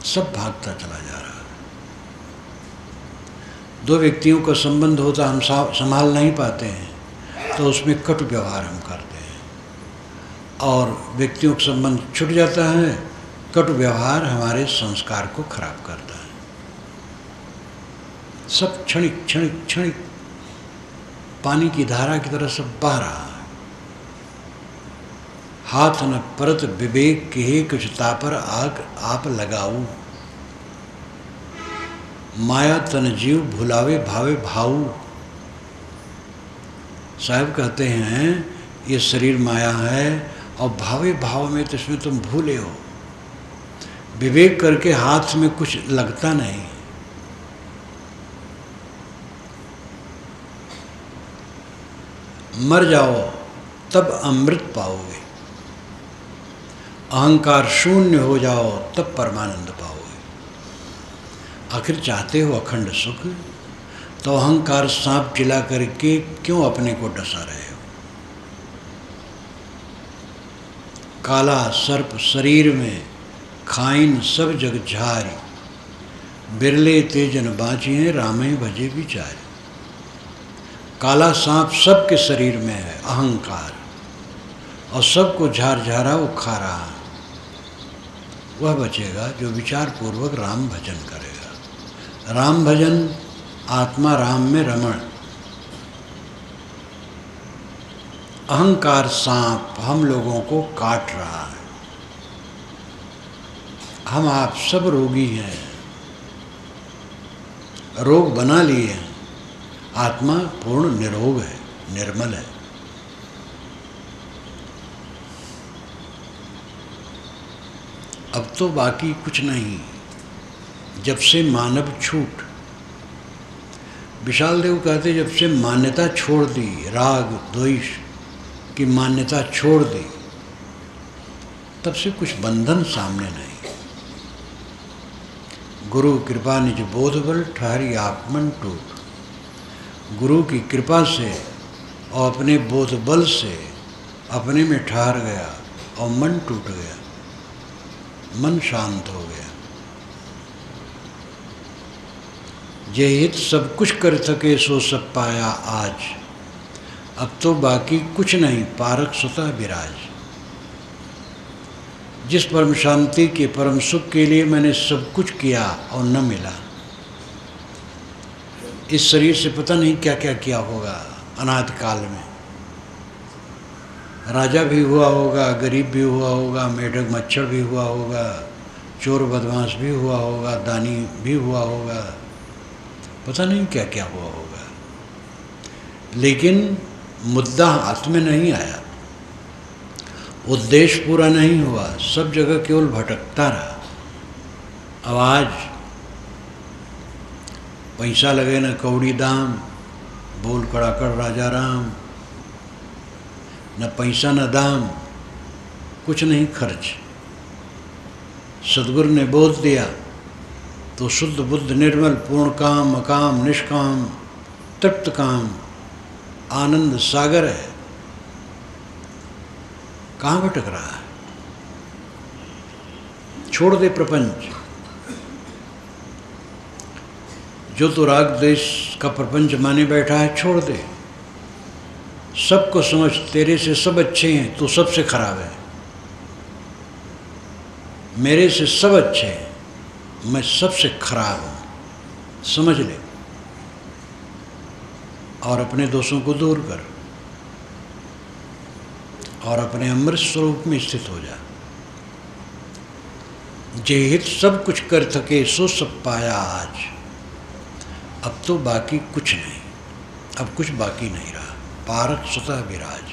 A: सब भागता चला जा रहा है। 2 व्यक्तियों का संबंध होता, हम संभाल नहीं पाते हैं तो उसमें कटु व्यवहार हम करते हैं, और व्यक्तियों का संबंध छूट जाता है, कटु व्यवहार हमारे संस्कार को खराब करता है। सब क्षणिक क्षणिक क्षणिक पानी की धारा की तरह सब बह रहा है। हाथ न परत विवेक के कुछ तापर आग आप लगाऊ, माया तन जीव भुलावे भावे भाऊ। साहब कहते हैं ये शरीर माया है और भावे भाव में तो इसमें तुम भूले हो। विवेक करके हाथ में कुछ लगता नहीं। मर जाओ तब अमृत पाओगे, अहंकार शून्य हो जाओ तब परमानंद पाओगे। आखिर चाहते हो अखंड सुख, तो अहंकार सांप चिला करके क्यों अपने को डसा रहे हो? काला सर्प शरीर में खाइन सब जग झारी, बिरले तेजन बाँचिए रामे भजे बिचारी। काला सांप सबके शरीर में है, अहंकार, और सबको झार झारा वो खा रहा है। वह बचेगा जो विचार पूर्वक राम भजन करेगा। राम भजन, आत्मा राम में रमण। अहंकार सांप हम लोगों को काट रहा है। हम आप सब रोगी हैं, रोग बना लिए हैं। आत्मा पूर्ण निरोग है, निर्मल है। अब तो बाकी कुछ नहीं, जब से मानव छूट। विशाल देव कहते जब से मान्यता छोड़ दी, राग द्वेष की मान्यता छोड़ दी, तब से कुछ बंधन सामने नहीं। गुरु कृपा निज बोध बल ठहरी आप मन टूट। गुरु की कृपा से और अपने बोध बल से अपने में ठहर गया और मन टूट गया, मन शांत हो गया। जे हित सब कुछ कर सके सो सब पाया आज। अब तो बाकी कुछ नहीं, पारक स्वतः विराज। जिस परम शांति के परम सुख के लिए मैंने सब कुछ किया और न मिला, इस शरीर से पता नहीं क्या क्या किया होगा अनादि काल में। राजा भी हुआ होगा, गरीब भी हुआ होगा, मेढक मच्छर भी हुआ होगा, चोर बदमाश भी हुआ होगा, दानी भी हुआ होगा, पता नहीं क्या क्या हुआ होगा। लेकिन मुद्दा हाथ में नहीं आया, उद्देश्य पूरा नहीं हुआ, सब जगह केवल भटकता रहा। अब आज पैसा लगे न कौड़ी दाम, बोल कड़ाकड़ राजा राम। न पैसा न दाम, कुछ नहीं खर्च। सद्गुरु ने बोध दिया तो शुद्ध बुद्ध निर्मल पूर्ण काम अकाम निष्काम तृप्त काम आनंद सागर है। कहाँ भटक रहा है? छोड़ दे प्रपंच। जो तो राग देश का प्रपंच माने बैठा है, छोड़ दे। सबको समझ, तेरे से सब अच्छे हैं, तू सबसे खराब है। मेरे से सब अच्छे हैं, मैं सबसे खराब हूँ, समझ ले। और अपने दोषों को दूर कर और अपने अमृत स्वरूप में स्थित हो जा। जे हित सब कुछ कर सके सो सब पाया आज। अब तो बाकी कुछ नहीं, अब कुछ बाकी नहीं रहा। पारक स्वतः विराज।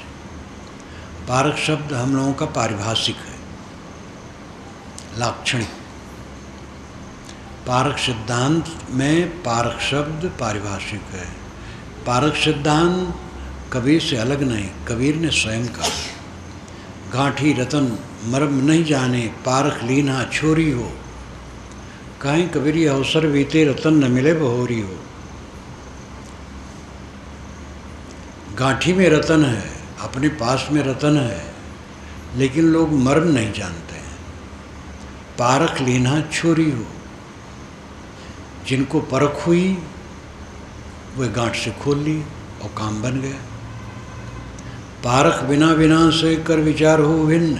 A: पारक शब्द हम लोगों का पारिभाषिक है, लाक्षणिक। पारक सिद्धांत में पारक शब्द पारिभाषिक है। पारक सिद्धांत कबीर से अलग नहीं, कबीर ने स्वयं कहा। गांठी रतन मर्म नहीं जाने, पारख लीना छोरी हो। काहे कबीर ये अवसर बीते, रतन न मिले बहोरी हो। गांठी में रतन है, अपने पास में रतन है, लेकिन लोग मर्म नहीं जानते हैं। पारख लीना छोरी हो। जिनको परख हुई वे गांठ से खोल ली और काम बन गया। पारख बिना विनाश कर विचार हो भिन्न।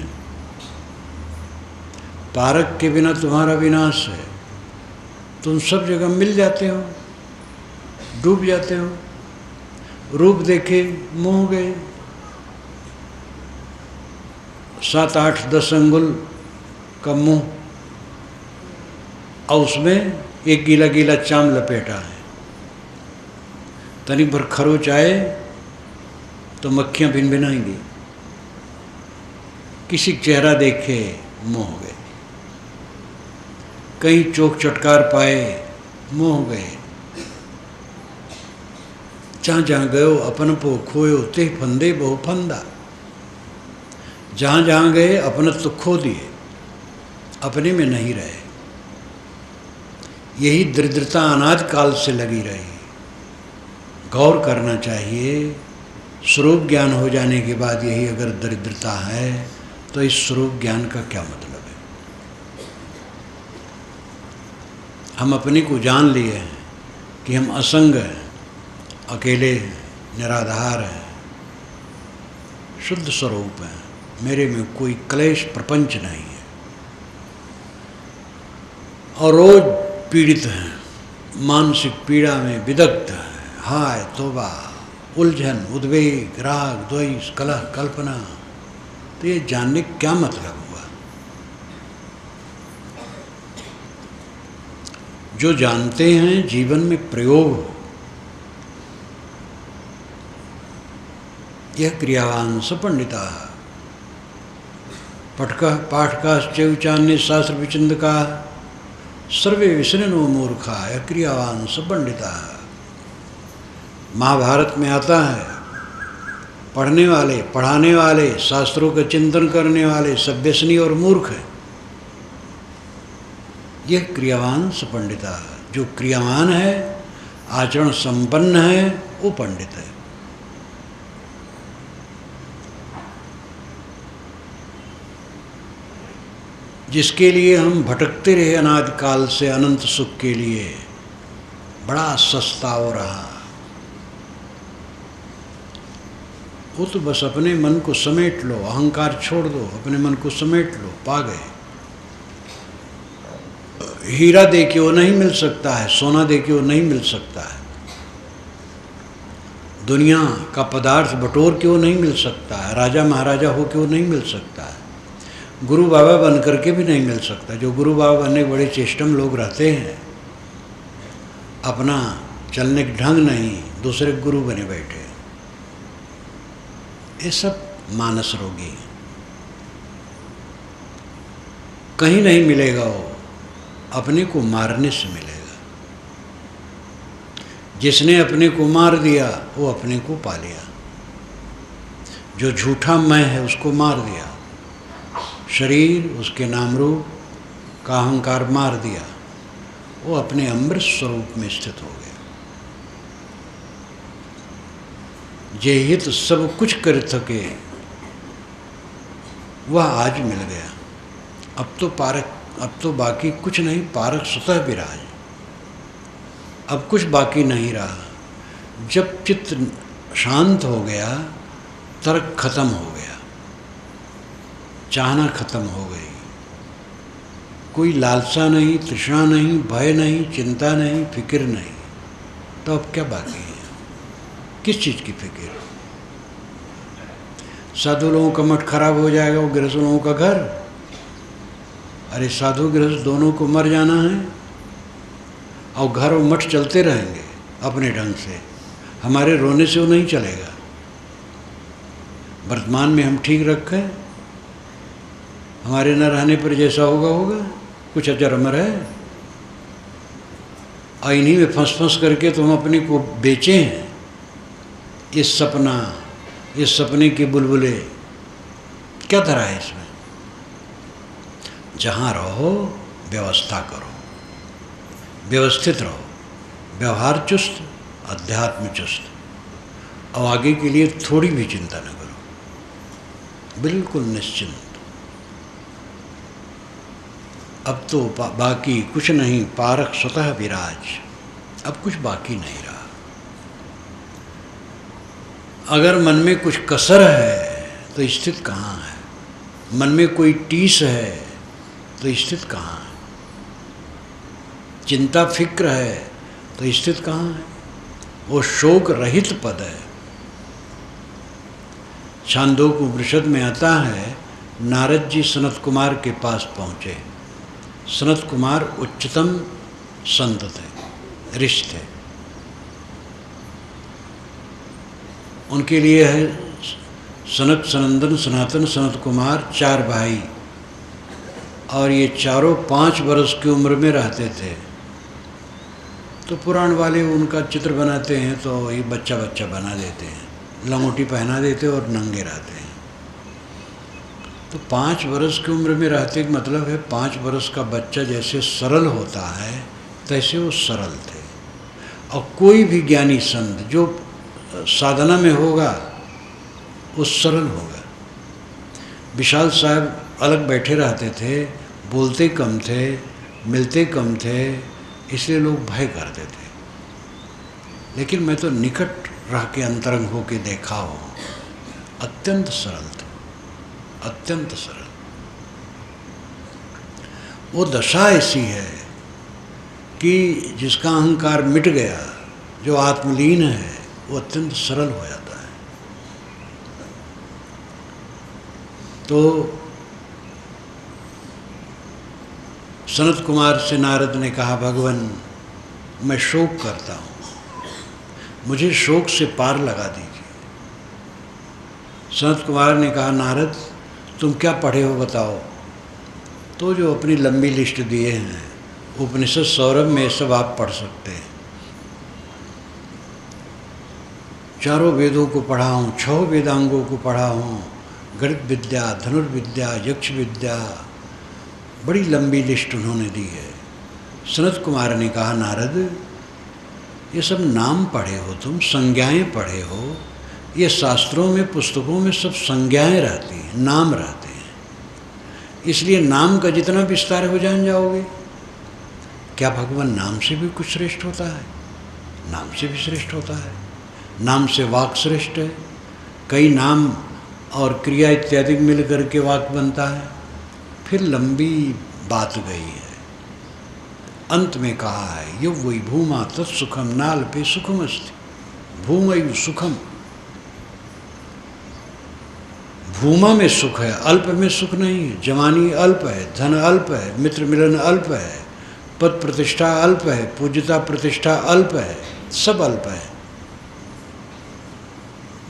A: पारख के बिना तुम्हारा विनाश है। तुम सब जगह मिल जाते हो, डूब जाते हो। रूप देखे मोह गए। 7, 8, 10 अंगुल का मुंह और उसमें एक गीला गीला चाम लपेटा है। तनिक भर खरोच आए तो मक्खियाँ भिनभिनाएंगी। किसी चेहरा देखे मोह गए। कहीं चोक चटकार पाए मोह गए। जहाँ जहाँ गयो अपन पो खोयो ते फंदे बहु फंदा। जहाँ जहाँ गए अपनत्व तो खो दिए, अपने में नहीं रहे। यही दरिद्रता अनादि काल से लगी रही। गौर करना चाहिए, स्वरूप ज्ञान हो जाने के बाद यही अगर दरिद्रता है तो इस स्वरूप ज्ञान का क्या मतलब है। हम अपने को जान लिए हैं कि हम असंग हैं, अकेले निराधार हैं, शुद्ध स्वरूप हैं, मेरे में कोई क्लेश प्रपंच नहीं है, और रोज पीड़ित हैं, मानसिक पीड़ा में विदग्ध हैं। हाय तौबा, उलझन, उद्वेग, राग, द्वेष, कलह, कल्पना। तो ये जानने क्या मतलब हुआ। जो जानते हैं जीवन में प्रयोग हो, यह क्रियावान स पंडिता। पटकः पाठकाश्चैवचान्य शास्त्र विचिंतका सर्वे विसृणो मूर्खा। यह क्रियावान स पंडिता। महाभारत में आता है, पढ़ने वाले, पढ़ाने वाले, शास्त्रों का चिंतन करने वाले सब व्यसनी और मूर्ख है। यह क्रियावान स पंडिता। जो क्रियावान है, आचरण संपन्न है, वो पंडित है। जिसके लिए हम भटकते रहे अनादि काल से अनंत सुख के लिए, बड़ा सस्ता हो रहा। वो तो बस अपने मन को समेट लो, अहंकार छोड़ दो, अपने मन को समेट लो, पा गए। हीरा दे के वो नहीं मिल सकता है, सोना दे के वो नहीं मिल सकता है, दुनिया का पदार्थ बटोर के वो नहीं मिल सकता है, राजा महाराजा हो के वो नहीं मिल सकता है, गुरु बाबा बन करके भी नहीं मिल सकता। जो गुरु बाबा बनने के बड़े चेष्टम लोग रहते हैं, अपना चलने का ढंग नहीं, दूसरे गुरु बने बैठे, ये सब मानस रोगी। कहीं नहीं मिलेगा वो, अपने को मारने से मिलेगा। जिसने अपने को मार दिया वो अपने को पा लिया। जो झूठा मैं है उसको मार दिया, शरीर उसके नाम रूप का अहंकार मार दिया, वो अपने अमृत स्वरूप में स्थित हो गया। जे हित सब कुछ कर थके, वह आज मिल गया। अब तो बाकी कुछ नहीं, पारक स्वतः विराज। अब कुछ बाकी नहीं रहा। जब चित्त शांत हो गया, तर्क खत्म हो गया, चाहना खत्म हो गई, कोई लालसा नहीं, तृष्णा नहीं, भय नहीं, चिंता नहीं, फिक्र नहीं, तो अब क्या बाकी है। किस चीज़ की फिक्र। साधु लोगों का मठ खराब हो जाएगा, वो गृहस्थ लोगों का घर। अरे साधु गृहस्थ दोनों को मर जाना है, और घर और मठ चलते रहेंगे अपने ढंग से। हमारे रोने से वो नहीं चलेगा। वर्तमान में हम ठीक रखें, हमारे न रहने पर जैसा होगा होगा, कुछ अजर अमर है। और इन्हीं में फंस करके तो हम अपने को बेचे हैं। इस सपने के बुलबुले, क्या धरा है इसमें। जहाँ रहो व्यवस्था करो, व्यवस्थित रहो, व्यवहार चुस्त, अध्यात्म चुस्त, और आगे के लिए थोड़ी भी चिंता न करो, बिल्कुल निश्चिंत। अब तो बाकी कुछ नहीं, पारक स्वतः विराज। अब कुछ बाकी नहीं रहा। अगर मन में कुछ कसर है तो स्थित कहाँ है। मन में कोई टीस है तो स्थित कहाँ है। चिंता फिक्र है तो स्थित कहाँ है। वो शोक रहित पद है। छांदोग्य उपनिषद में आता है, नारद जी सनत कुमार के पास पहुँचे। सनत कुमार उच्चतम संत थे, ऋषि थे। उनके लिए है सनत, सनंदन, सनातन, सनत कुमार, 4 भाई, और ये चारों 5 वर्ष की उम्र में रहते थे। तो पुराण वाले उनका चित्र बनाते हैं तो ये बच्चा बच्चा बना देते हैं, लंगोटी पहना देते और नंगे रहते हैं। तो 5 वर्ष की उम्र में रहते का मतलब है 5 वर्ष का बच्चा जैसे सरल होता है, तैसे वो सरल थे। और कोई भी ज्ञानी संत जो साधना में होगा वो सरल होगा। विशाल साहब अलग बैठे रहते थे, बोलते कम थे, मिलते कम थे, इसलिए लोग भय करते थे। लेकिन मैं तो निकट रह के अंतरंग होके देखा हूँ, अत्यंत सरल थे, अत्यंत सरल। वो दशा ऐसी है कि जिसका अहंकार मिट गया, जो आत्मलीन है, वो अत्यंत सरल हो जाता है। तो सनत कुमार से नारद ने कहा, भगवान मैं शोक करता हूँ, मुझे शोक से पार लगा दीजिए। सनत कुमार ने कहा, नारद तुम क्या पढ़े हो बताओ। तो जो अपनी लंबी लिस्ट दिए हैं उपनिषद सौरभ में सब आप पढ़ सकते हैं। चारों वेदों को पढ़ा हूँ, 6 वेदांगों को पढ़ा हूँ, गणित विद्या, धनुर्विद्या, यक्ष विद्या, बड़ी लंबी लिस्ट उन्होंने दी है। सनत कुमार ने कहा, नारद ये सब नाम पढ़े हो तुम, संज्ञाएं पढ़े हो, ये शास्त्रों में पुस्तकों में सब संज्ञाएं रहती हैं, नाम रहते हैं, इसलिए नाम का जितना विस्तार हो जान जाओगे। क्या भगवान नाम से भी कुछ श्रेष्ठ होता है? नाम से भी श्रेष्ठ होता है। नाम से वाक श्रेष्ठ है। कई नाम और क्रिया इत्यादि मिल करके वाक बनता है। फिर लंबी बात गई है, अंत में कहा है, यो वही भूमा तत्सुखम नाल पे सुखम अस्ति। भूमयु सुखम, भूमा में सुख है, अल्प में सुख नहीं है। जवानी अल्प है, धन अल्प है, मित्र मिलन अल्प है, पद प्रतिष्ठा अल्प है, पूज्यता प्रतिष्ठा अल्प है, सब अल्प है।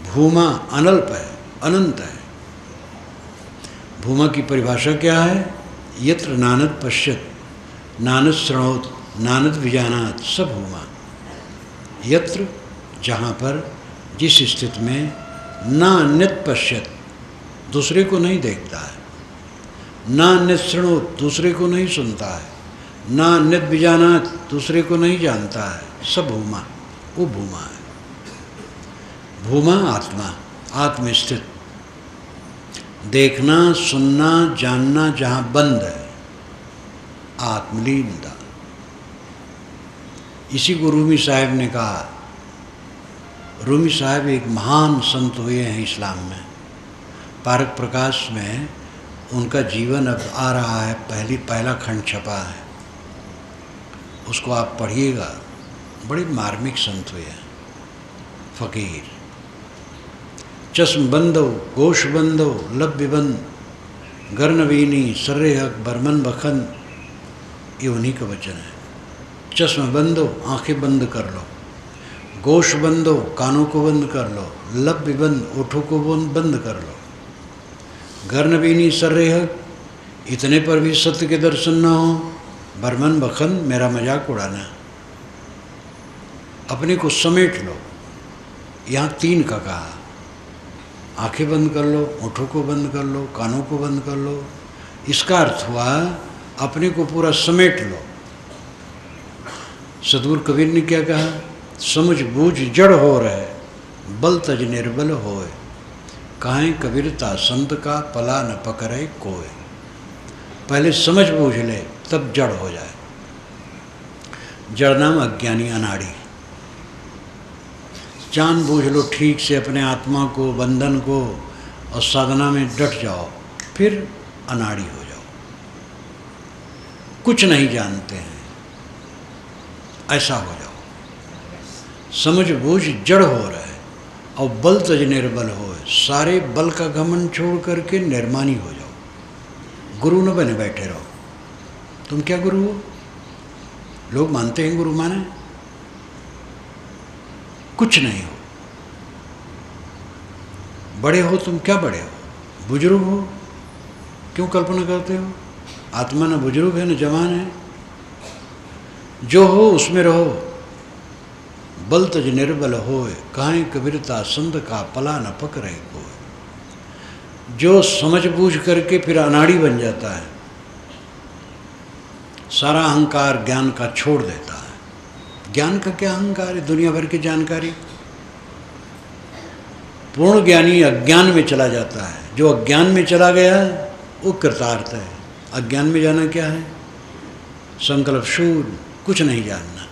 A: भूमा अनल्प है, अनंत है। भूमा की परिभाषा क्या है? यत्र नानद पश्यत नानद श्रृणोत नानद विजानात स भूमा। यत्र, जहाँ पर, जिस स्थिति में, ना अन्यत पश्यत, दूसरे को नहीं देखता है, ना अन्यत श्रृणोत, दूसरे को नहीं सुनता है, ना अन्यत विजानात, दूसरे को नहीं जानता है, सब भूमा, वो भूमा है। भूमा आत्मा, आत्मस्थित, देखना सुनना जानना जहाँ बंद है, आत्मलीनता। इसी को रूमी साहब ने कहा। रूमी साहब एक महान संत हुए हैं इस्लाम में। पारक प्रकाश में उनका जीवन अब आ रहा है, पहला खंड छपा है, उसको आप पढ़िएगा। बड़े मार्मिक संत हुए हैं। फ़कीर, चश्म बंदो गोश बंदो लब्य बंद, गर्नवीनी सर्रे हक बरमन बखन, ये उन्हीं का वचन है। चश्म बंदो, आंखें बंद कर लो, गोश बंदो, कानों को बंद कर लो, लब्य बंद, ओठों को बंद कर लो, गर्नवीनी सर्रे हक, इतने पर भी सत्य के दर्शन न हो, बरमन बखन, मेरा मजाक उड़ाना, अपने को समेट लो। यहाँ 3 का कहा, आंखें बंद कर लो, ओठों को बंद कर लो, कानों को बंद कर लो। इसका अर्थ हुआ अपने को पूरा समेट लो। सदगुरु कबीर ने क्या कहा? समझ बूझ जड़ हो रहे, बल तज निर्बल होए, काहें कबीरता संत का, पला न पकड़े कोय। पहले समझ बूझ ले, तब जड़ हो जाए। जड़ नाम अज्ञानी, अनाड़ी। जान बूझ लो ठीक से अपने आत्मा को, बंधन को, और साधना में डट जाओ, फिर अनाड़ी हो जाओ। कुछ नहीं जानते हैं, ऐसा हो जाओ। समझ बूझ जड़ हो रहा है और बल तज निर्बल हो, सारे बल का घमंड छोड़ करके निर्मानी हो जाओ। गुरु न बने बैठे रहो। तुम क्या गुरु हो? लोग मानते हैं गुरु माने, कुछ नहीं हो। बड़े हो तुम, क्या बड़े हो? बुजुर्ग हो, क्यों कल्पना करते हो? आत्मा न बुजुर्ग है न जवान है। जो हो उसमें रहो। बल तज निर्बल होए, काहें कबीरता संत का, पला न पकड़े कोय। जो समझ बूझ करके फिर अनाड़ी बन जाता है, सारा अहंकार ज्ञान का छोड़ देता है। ज्ञान का क्या अहंकार है? दुनिया भर की जानकारी। पूर्ण ज्ञानी अज्ञान में चला जाता है। जो अज्ञान में चला गया वो कृतार्थ है। अज्ञान में जाना क्या है? संकल्प शून्य, कुछ नहीं जानना।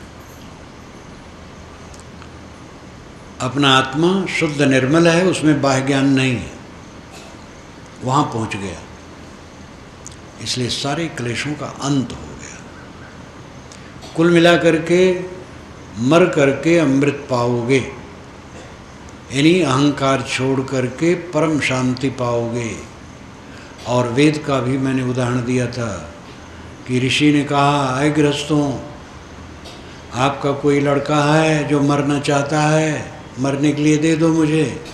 A: अपना आत्मा शुद्ध निर्मल है, उसमें बाह्य ज्ञान नहीं है, वहाँ पहुँच गया। इसलिए सारे क्लेशों का अंत हो गया। कुल मिला करके मर करके अमृत पाओगे, यानी अहंकार छोड़ करके परम शांति पाओगे। और वेद का भी मैंने उदाहरण दिया था कि ऋषि ने कहा, ऐ गृहस्थों, आपका कोई लड़का है जो मरना चाहता है, मरने के लिए दे दो मुझे।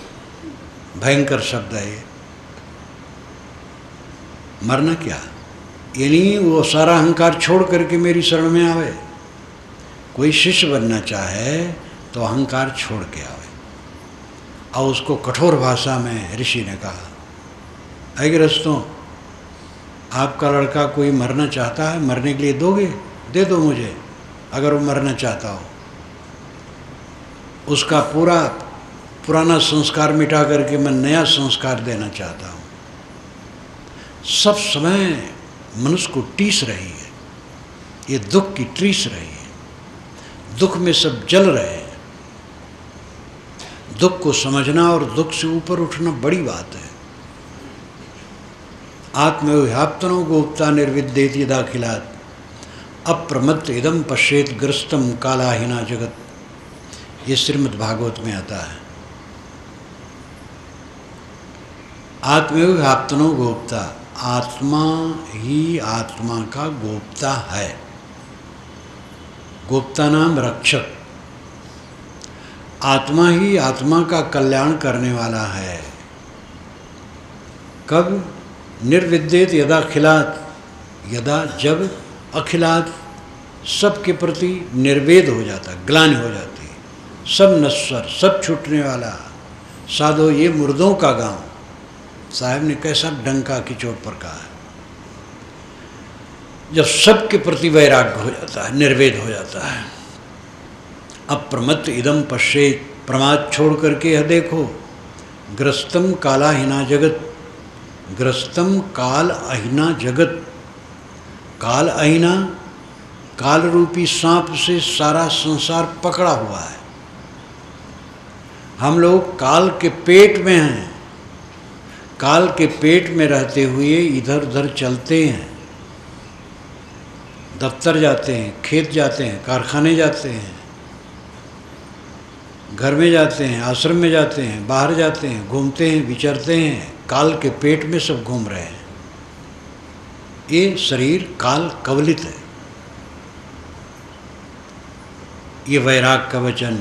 A: भयंकर शब्द है ये। मरना क्या? यानी वो सारा अहंकार छोड़ करके मेरी शरण में आवे। कोई शिष्य बनना चाहे तो अहंकार छोड़ के आवे। और उसको कठोर भाषा में ऋषि ने कहा, ऐ गृहस्थों, आपका लड़का कोई मरना चाहता है, मरने के लिए दोगे? दे दो मुझे, अगर वो मरना चाहता हो। उसका पुराना संस्कार मिटा करके मैं नया संस्कार देना चाहता हूँ। सब समय मनुष्य को टीस रही है, ये दुख की टीस रही है। दुख में सब जल रहे हैं। दुख को समझना और दुख से ऊपर उठना बड़ी बात है। आत्मव्याप्तनो गोप्ता निर्विद्येति दाखिलात् अप्रमत्त इदम पश्येत ग्रस्तम कालाहीना जगत। ये श्रीमद् भागवत में आता है। आत्मव्याप्तनो गोप्ता, आत्मा ही आत्मा का गोप्ता है। गोप्ता नाम रक्षक। आत्मा ही आत्मा का कल्याण करने वाला है। कब? निर्विद्येत यदा अखिलात्, यदा जब अखिलात् सब के प्रति निर्वेद हो जाता, ग्लानि हो जाती, सब नश्वर, सब छूटने वाला। साधो ये मुर्दों का गांव। साहब ने कैसा डंका की चोट पर कहा है। जब सब के प्रति वैराग्य हो जाता है, निर्वेद हो जाता है। अप्रमत्त इदम पश्येत, प्रमाद छोड़ करके यह देखो। ग्रस्तम कालाहीना जगत, ग्रस्तम काल अहीना जगत। काल अहीना, काल रूपी सांप से सारा संसार पकड़ा हुआ है। हम लोग काल के पेट में हैं। काल के पेट में रहते हुए इधर उधर चलते हैं। दफ्तर जाते हैं, खेत जाते हैं, कारखाने जाते हैं, घर में जाते हैं, आश्रम में जाते हैं, बाहर जाते हैं, घूमते हैं, विचरते हैं। काल के पेट में सब घूम रहे हैं। ये शरीर काल कवलित है। ये वैराग का वचन।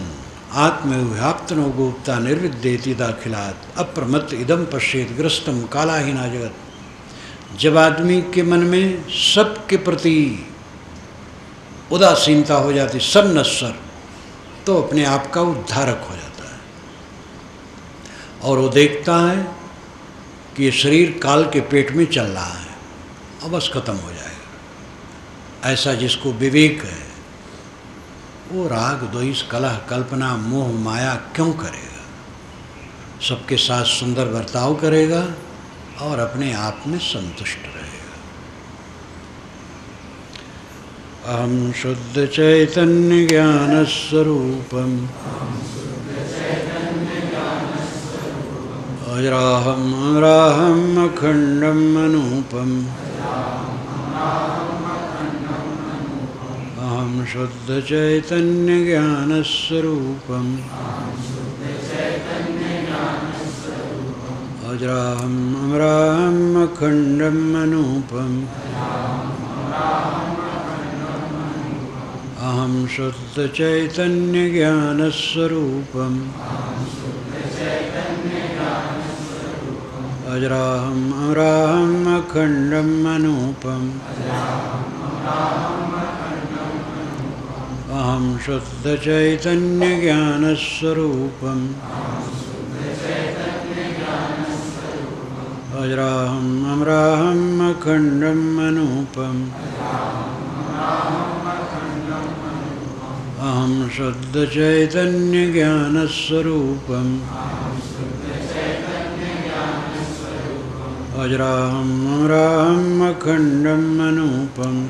A: आत्मव्याप्तनो गोप्ता निर्विद्येति दाखिलात् अप्रमत्त इदम पश्येत ग्रस्तम कालाहीना जगत। जब आदमी के मन में सब के प्रति उदासीनता हो जाती, सब नश्वर, तो अपने आप का उद्धारक हो जाता है। और वो देखता है कि ये शरीर काल के पेट में चल रहा है, अब बस खत्म हो जाएगा। ऐसा जिसको विवेक है, वो राग द्वेष कलह कल्पना मोह माया क्यों करेगा? सबके साथ सुंदर बर्ताव करेगा और अपने आप में संतुष्ट रहेगा। अहम शुद्ध चैतन्य ज्ञान स्वरूपम अजराहम अमराहम अखंडम अनूपम। अहम शुद्ध चैतन्य ज्ञान स्वरूपम अजराहम अमराहम अखंडम अनूपम। अहम शुद्ध चैतन्य ज्ञान स्वरूपम अजराहम अमराहम अखंडम अनूपम। अहम शुद्ध चैतन्य ज्ञान स्वरूपम अजराहम अमराहम अखंडम अनूपम। अहं शुद्धचैतन्यज्ञानस्वरूपम् अजराहम् अमराहम् अखण्डम् अनूपम्